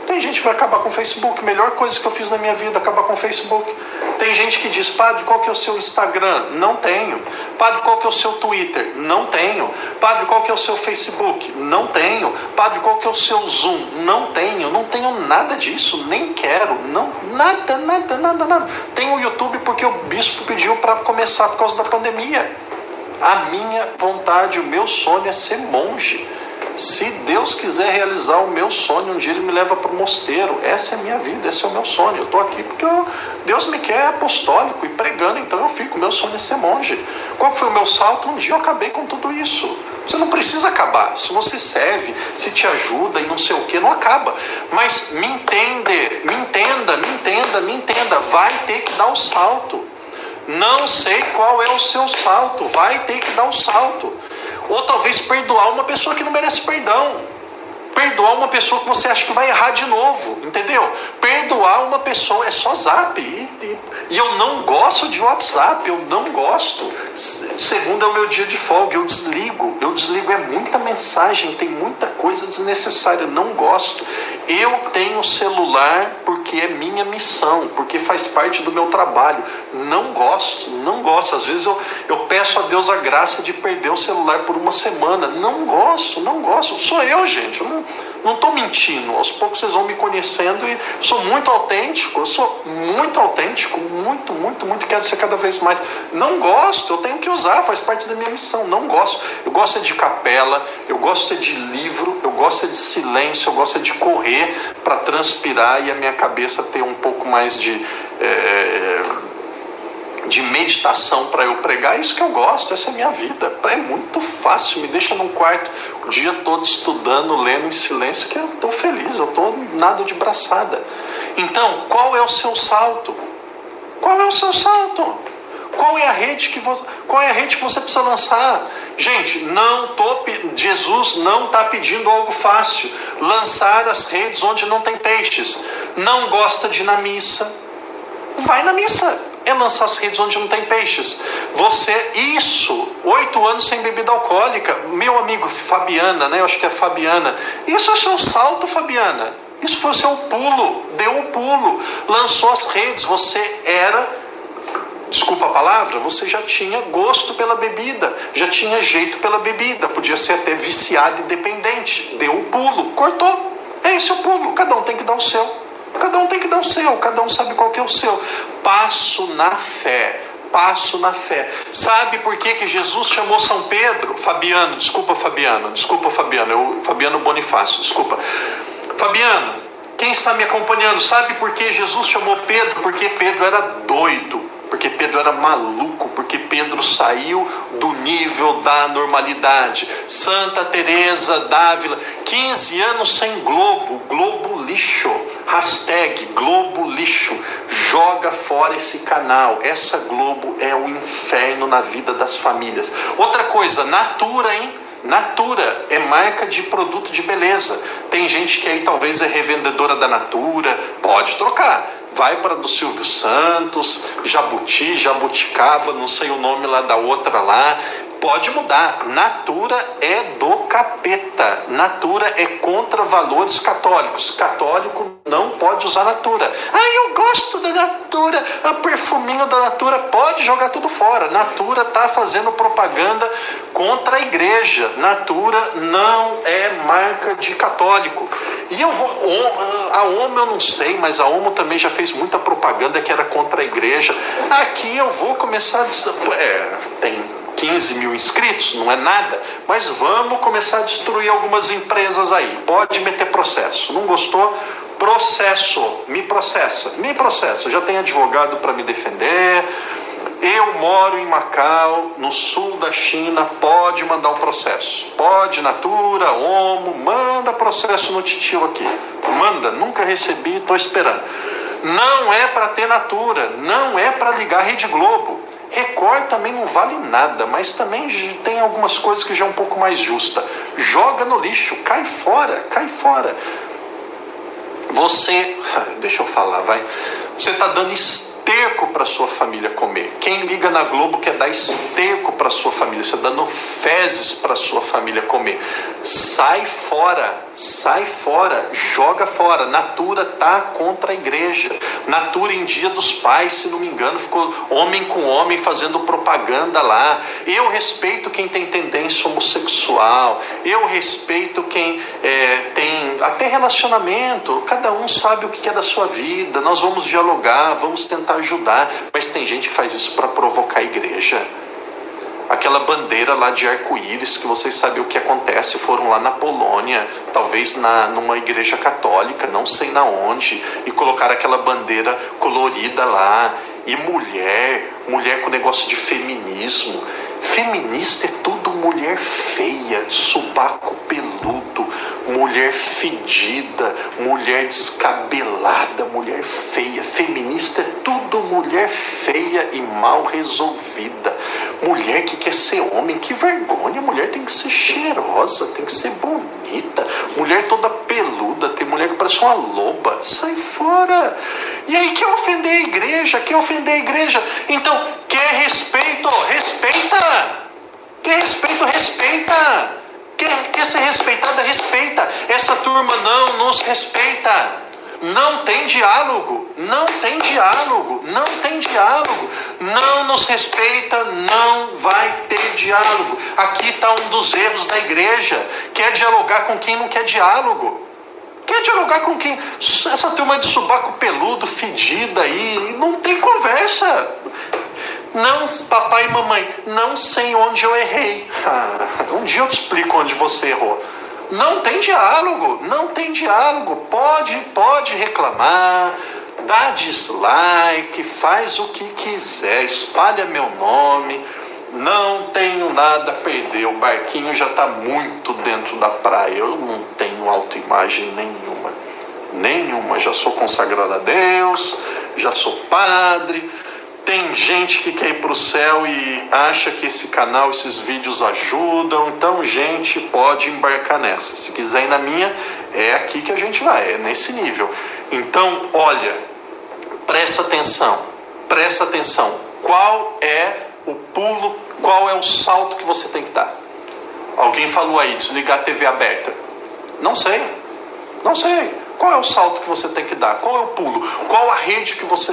Tem gente que vai acabar com o Facebook. Melhor coisa que eu fiz na minha vida, acabar com o Facebook. Tem gente que diz, padre, qual que é o seu Instagram? Não tenho. Padre, qual que é o seu Twitter? Não tenho. Padre, qual que é o seu Facebook? Não tenho. Padre, qual que é o seu Zoom? Não tenho. Não tenho nada disso, nem quero. Não, nada. Tenho o YouTube porque o bispo pediu para começar por causa da pandemia. A minha vontade, o meu sonho é ser monge. Se Deus quiser realizar o meu sonho, um dia Ele me leva para o mosteiro. Essa é a minha vida, esse é o meu sonho. Eu estou aqui porque Deus me quer apostólico e pregando, então eu fico. Meu sonho é ser monge. Qual foi o meu salto? Um dia eu acabei com tudo isso. Você não precisa acabar. Se você serve, se te ajuda e não sei o que, não acaba. Mas me entenda. Vai ter que dar o salto. Não sei qual é o seu salto. Vai ter que dar o salto. Ou talvez perdoar uma pessoa que não merece perdão. Perdoar uma pessoa que você acha que vai errar de novo, entendeu? Perdoar uma pessoa é só zap. E eu não gosto de WhatsApp, eu não gosto. Segunda é o meu dia de folga, eu desligo, é muita mensagem, tem muita coisa desnecessária, eu não gosto. Eu tenho celular porque é minha missão, porque faz parte do meu trabalho. Não gosto. Às vezes eu peço a Deus a graça de perder o celular por uma semana. Não gosto. Sou eu, gente. Eu não estou mentindo. Aos poucos vocês vão me conhecendo e sou muito autêntico. Muito, quero ser cada vez mais. Não gosto, eu tenho que usar, faz parte da minha missão. Não gosto. Eu gosto de capela, eu gosto de livro, eu gosto de silêncio, eu gosto de correr para transpirar e a minha cabeça ter um pouco mais de meditação para eu pregar. Isso que eu gosto, essa é a minha vida. É muito fácil, me deixa num quarto o dia todo estudando, lendo em silêncio, que eu estou feliz, eu estou nada de braçada. Então, qual é o seu salto? Qual é a rede que você precisa lançar? Gente, Jesus não está pedindo algo fácil. Lançar as redes onde não tem peixes. Não gosta de ir na missa? Vai na missa. É lançar as redes onde não tem peixes. 8 anos sem bebida alcoólica. Meu amigo Fabiana, né? Eu acho que é Fabiana. Isso é o seu salto, Fabiana. Isso foi o seu pulo. Deu o pulo. Lançou as redes. Desculpa a palavra, você já tinha gosto pela bebida, já tinha jeito pela bebida, podia ser até viciado e dependente. Deu o pulo, cortou. É esse o pulo. Cada um tem que dar o seu. Cada um sabe qual que é o seu. Passo na fé. Sabe por que Jesus chamou São Pedro? Fabiano Bonifácio, desculpa. Fabiano, quem está me acompanhando, sabe por que Jesus chamou Pedro? Porque Pedro era doido. Porque Pedro era maluco, porque Pedro saiu do nível da normalidade. Santa Teresa d'Ávila, 15 anos sem Globo lixo, #Globo lixo, joga fora esse canal. Essa Globo é um inferno na vida das famílias. Outra coisa, Natura, hein? Natura é marca de produto de beleza. Tem gente que aí talvez é revendedora da Natura, pode trocar. Vai para do Silvio Santos, Jabuticaba, não sei o nome lá da outra lá. Pode mudar. Natura é do capeta. Natura é contra valores católicos. Católico não pode usar Natura. Eu gosto da Natura. O perfuminho da Natura. Pode jogar tudo fora. Natura está fazendo propaganda contra a igreja. Natura não é marca de católico. E a OMO eu não sei, mas a OMO também já fez muita propaganda que era contra a igreja. Aqui eu vou começar tem 15 mil inscritos, não é nada, mas vamos começar a destruir algumas empresas aí. Pode meter processo. Não gostou? Me processa. Já tem advogado para me defender. Eu moro em Macau, no sul da China. Pode mandar o processo. Pode, Natura, OMO, manda processo no titio aqui. Manda, nunca recebi, estou esperando. Não é para ter Natura, não é para ligar a Rede Globo. Record também não vale nada, mas também tem algumas coisas que já é um pouco mais justa. Joga no lixo, cai fora. deixa eu falar, vai. Você está dando esterco para sua família comer. Quem liga na Globo quer dar esterco para sua família. Você está dando fezes para sua família comer. Sai fora, joga fora. Natura tá contra a igreja. Natura em Dia dos Pais, se não me engano, ficou homem com homem fazendo propaganda lá. Eu respeito quem tem tendência homossexual. Eu respeito quem tem até relacionamento. Cada um sabe o que é da sua vida. Nós vamos dialogar, vamos tentar ajudar. Mas tem gente que faz isso para provocar a igreja. Aquela bandeira lá de arco-íris, que vocês sabem o que acontece, foram lá na Polônia, talvez numa igreja católica, não sei na onde, e colocaram aquela bandeira colorida lá. E mulher com negócio de feminismo. Feminista é tudo mulher feia, subaco peludo, mulher fedida, mulher descabelada, mulher feia. Feminista é tudo mulher feia e mal resolvida. Mulher que quer ser homem, que vergonha. Mulher tem que ser cheirosa, tem que ser bonita. Mulher toda peluda, tem mulher que parece uma loba. Sai fora. E aí quer ofender a igreja, Então, quer respeito, respeita. Quer respeito, respeita. Quer ser respeitada, respeita. Essa turma não nos respeita. Não tem diálogo. Não nos respeita, não vai ter diálogo. Aqui está um dos erros da igreja. Quer dialogar com quem não quer diálogo. Quer dialogar com quem? Essa turma de subaco peludo, fedida aí, não tem conversa. Não, papai e mamãe, não sei onde eu errei. Um dia eu te explico onde você errou. Não tem diálogo. Pode reclamar, dá dislike, faz o que quiser, espalha meu nome. Não tenho nada a perder, o barquinho já está muito dentro da praia. Eu não tenho autoimagem nenhuma. Já sou consagrado a Deus, já sou padre. Tem gente que quer ir para o céu e acha que esse canal, esses vídeos ajudam. Então, gente, pode embarcar nessa. Se quiser ir na minha, é aqui que a gente vai, é nesse nível. Então, olha, presta atenção. Qual é o pulo, qual é o salto que você tem que dar? Alguém falou aí, desligar a TV aberta. Não sei. Qual é o salto que você tem que dar? Qual é o pulo? Qual a rede que você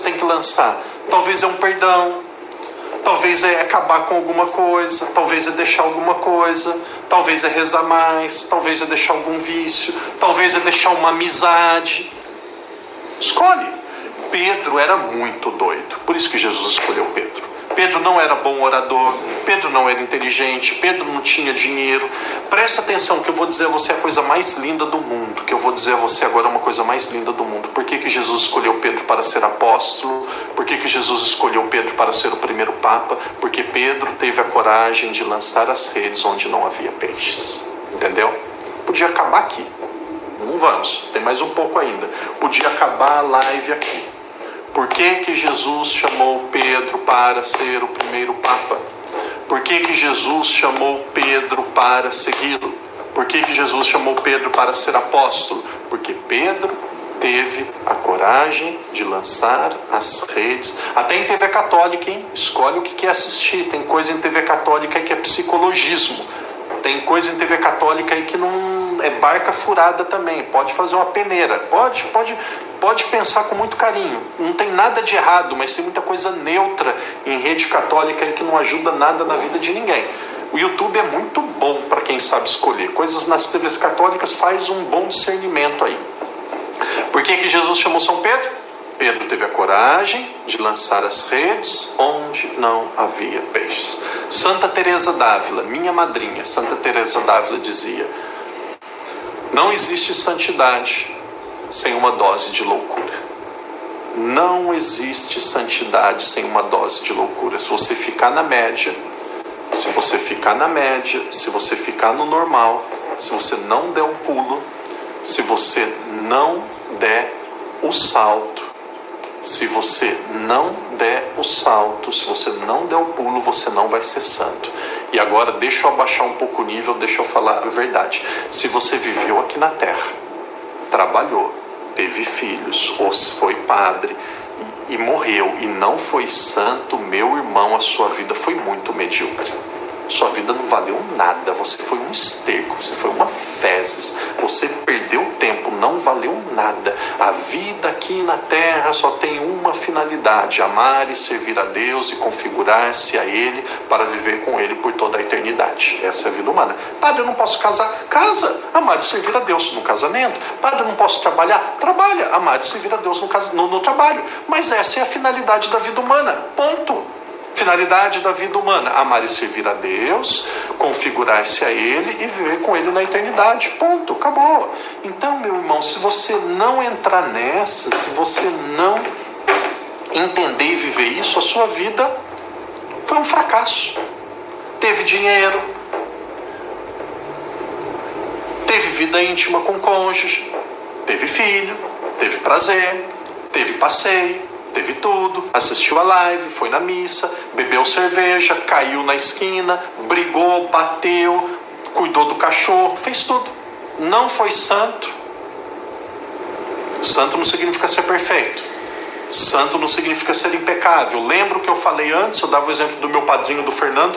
tem que lançar? Talvez é um perdão, talvez é acabar com alguma coisa, talvez é deixar alguma coisa, talvez é rezar mais, talvez é deixar algum vício, talvez é deixar uma amizade. Escolhe. Pedro era muito doido, por isso que Jesus escolheu Pedro. Pedro não era bom orador, Pedro não era inteligente, Pedro não tinha dinheiro. Presta atenção que eu vou dizer a você a coisa mais linda do mundo, que eu vou dizer a você agora uma coisa mais linda do mundo. Por que Jesus escolheu Pedro para ser apóstolo? Por que Jesus escolheu Pedro para ser o primeiro papa? Porque Pedro teve a coragem de lançar as redes onde não havia peixes. Entendeu? Podia acabar aqui. Não vamos, tem mais um pouco ainda. Podia acabar a live aqui. Por que Jesus chamou Pedro para ser o primeiro papa? Por que Jesus chamou Pedro para segui-lo? Por que Jesus chamou Pedro para ser apóstolo? Porque Pedro teve a coragem de lançar as redes. Até em TV católica, hein? Escolhe o que quer assistir. Tem coisa em TV católica que é psicologismo. Tem coisa em TV católica aí que não é barca furada também. Pode fazer uma peneira. Pode pensar com muito carinho. Não tem nada de errado, mas tem muita coisa neutra em rede católica aí que não ajuda nada na vida de ninguém. O YouTube é muito bom para quem sabe escolher. Coisas nas TVs católicas faz um bom discernimento aí. Por que Jesus chamou São Pedro? Pedro teve a coragem de lançar as redes onde não havia peixes. Santa Teresa d'Ávila, minha madrinha, Santa Teresa d'Ávila dizia: não existe santidade sem uma dose de loucura. Não existe santidade sem uma dose de loucura. Se você ficar na média, se você ficar no normal, se você não der o pulo, se você não der o salto, se você não der o pulo, você não vai ser santo. E agora deixa eu abaixar um pouco o nível, deixa eu falar a verdade. Se você viveu aqui na terra, trabalhou, teve filhos, ou foi padre e morreu e não foi santo, meu irmão, a sua vida foi muito medíocre. Sua vida não valeu nada, você foi um esterco, você foi uma fezes, você perdeu tempo, não valeu nada. A vida aqui na terra só tem uma finalidade: amar e servir a Deus e configurar-se a Ele para viver com Ele por toda a eternidade. Essa é a vida humana. Padre, eu não posso casar? Casa, amar e servir a Deus no casamento. Padre, eu não posso trabalhar? Trabalha, amar e servir a Deus no trabalho. Mas essa é a finalidade da vida humana, ponto. Finalidade da vida humana: amar e servir a Deus, configurar-se a Ele e viver com Ele na eternidade. Ponto, acabou. Então, meu irmão, se você não entrar nessa, se você não entender e viver isso, a sua vida foi um fracasso. Teve dinheiro, teve vida íntima com o cônjuge, teve filho, teve prazer, teve passeio, teve tudo, assistiu a live, foi na missa, bebeu cerveja, caiu na esquina, brigou, bateu, cuidou do cachorro, fez tudo. Não foi santo. Santo não significa ser perfeito. Santo não significa ser impecável. Lembra o que eu falei antes? Eu dava o exemplo do meu padrinho, do Fernando.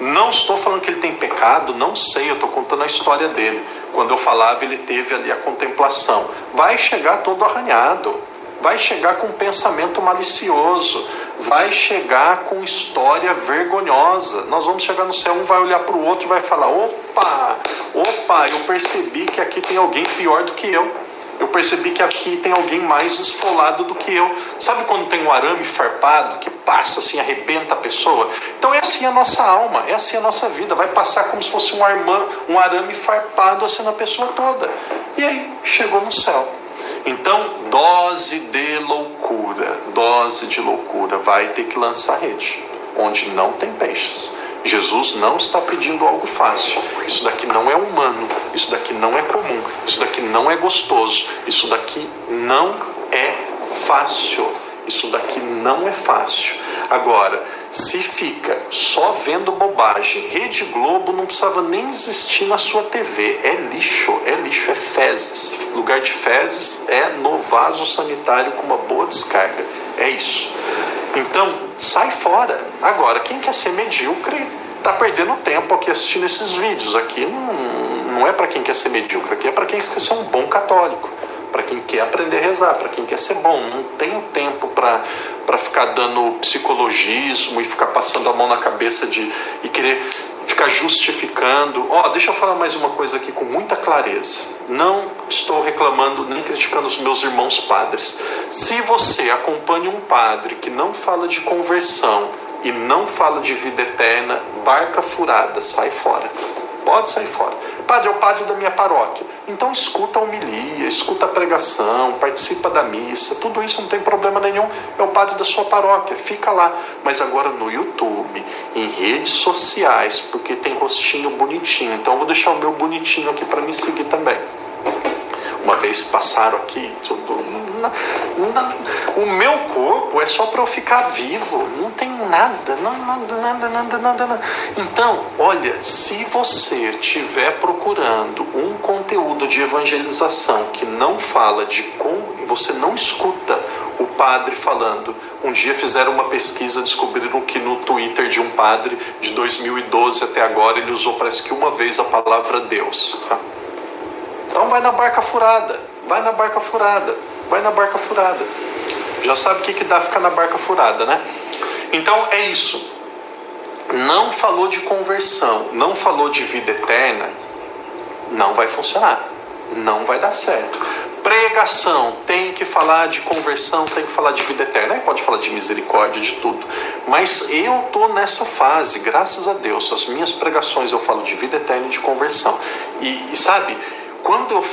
Não estou falando que ele tem pecado, não sei, eu estou contando a história dele. Quando eu falava, ele teve ali a contemplação. Vai chegar todo arranhado, vai chegar com pensamento malicioso, vai chegar com história vergonhosa. Nós vamos chegar no céu, um vai olhar para o outro e vai falar: opa, eu percebi que aqui tem alguém pior do que eu. Eu percebi que aqui tem alguém mais esfolado do que eu. Sabe quando tem um arame farpado que passa assim, arrebenta a pessoa? Então é assim a nossa alma, é assim a nossa vida. Vai passar como se fosse um arame farpado assim na pessoa toda. E aí, chegou no céu. Então, dose de loucura, vai ter que lançar rede, onde não tem peixes. Jesus não está pedindo algo fácil. Isso daqui não é humano, isso daqui não é comum, isso daqui não é gostoso, isso daqui não é fácil. Isso daqui não é fácil. Agora, se fica só vendo bobagem, Rede Globo não precisava nem existir na sua TV. É lixo, é fezes. Lugar de fezes é no vaso sanitário com uma boa descarga. É isso. Então, sai fora. Agora, quem quer ser medíocre está perdendo tempo aqui assistindo esses vídeos. Aqui não é para quem quer ser medíocre, aqui é para quem quer ser um bom católico, para quem quer aprender a rezar, para quem quer ser bom. Não tenho tempo para ficar dando psicologismo e ficar passando a mão na cabeça e querer ficar justificando. Deixa eu falar mais uma coisa aqui com muita clareza. Não estou reclamando nem criticando os meus irmãos padres. Se você acompanha um padre que não fala de conversão e não fala de vida eterna, barca furada, sai fora. Pode sair fora. Padre, é o padre da minha paróquia. Então escuta a homilia, escuta a pregação, participa da missa, tudo isso não tem problema nenhum. É o padre da sua paróquia, fica lá. Mas agora no YouTube, em redes sociais, porque tem rostinho bonitinho. Então eu vou deixar o meu bonitinho aqui para me seguir também. Uma vez passaram aqui, o meu corpo é só para eu ficar vivo, não tem nada. Então, olha, se você estiver procurando um conteúdo de evangelização que não fala e você não escuta o padre falando. Um dia fizeram uma pesquisa, descobriram que no Twitter de um padre de 2012 até agora ele usou parece que uma vez a palavra Deus. Então vai na barca furada. Já sabe o que dá ficar na barca furada, né? Então é isso. Não falou de conversão, não falou de vida eterna, não vai funcionar. Não vai dar certo. Pregação, tem que falar de conversão, tem que falar de vida eterna. Aí pode falar de misericórdia, de tudo. Mas eu estou nessa fase, graças a Deus. As minhas pregações eu falo de vida eterna e de conversão. E sabe... Quando eu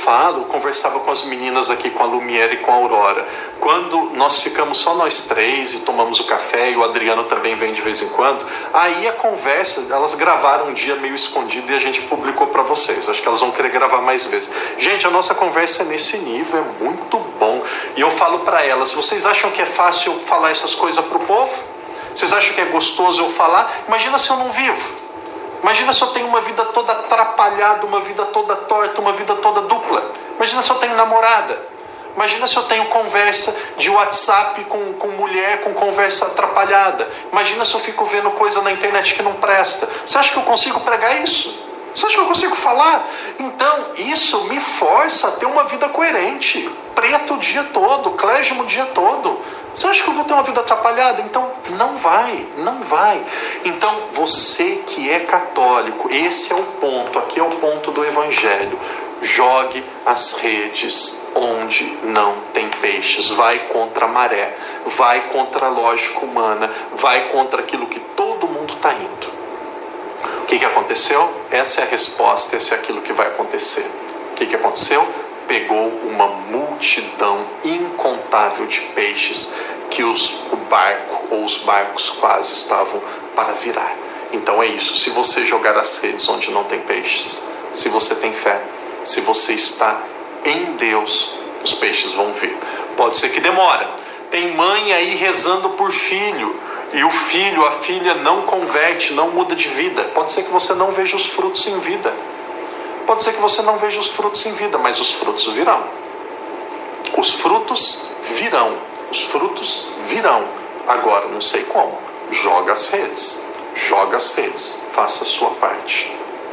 conversava com as meninas aqui, com a Lumiere e com a Aurora. Quando nós ficamos só nós três e tomamos o café, e o Adriano também vem de vez em quando, aí a conversa, elas gravaram um dia meio escondido e a gente publicou para vocês. Acho que elas vão querer gravar mais vezes. Gente, a nossa conversa é nesse nível, é muito bom. E eu falo para elas: vocês acham que é fácil eu falar essas coisas pro povo? Vocês acham que é gostoso eu falar? Imagina se eu não vivo. Imagina se eu tenho uma vida toda atrapalhada, uma vida toda torta, uma vida toda dupla. Imagina se eu tenho namorada. Imagina se eu tenho conversa de WhatsApp com mulher, com conversa atrapalhada. Imagina se eu fico vendo coisa na internet que não presta. Você acha que eu consigo pregar isso? Você acha que eu consigo falar? Então, isso me força a ter uma vida coerente. Preto o dia todo, clésimo o dia todo. Você acha que eu vou ter uma vida atrapalhada? Então, não vai. Então, você que é católico, esse é o ponto, aqui é o ponto do Evangelho. Jogue as redes onde não tem peixes. Vai contra a maré, vai contra a lógica humana, vai contra aquilo que todo mundo está indo. O que aconteceu? Essa é a resposta, esse é aquilo que vai acontecer. O que aconteceu? Pegou uma multidão incontável de peixes que o barco ou os barcos quase estavam para virar. Então é isso, se você jogar as redes onde não tem peixes, se você tem fé, se você está em Deus, os peixes vão vir. Pode ser que demora. Tem mãe aí rezando por filho, e o filho, a filha não converte, não muda de vida. Pode ser que você não veja os frutos em vida. Pode ser que você não veja os frutos em vida, mas os frutos virão. Os frutos virão. Os frutos virão. Agora, não sei como. Joga as redes. Faça a sua parte.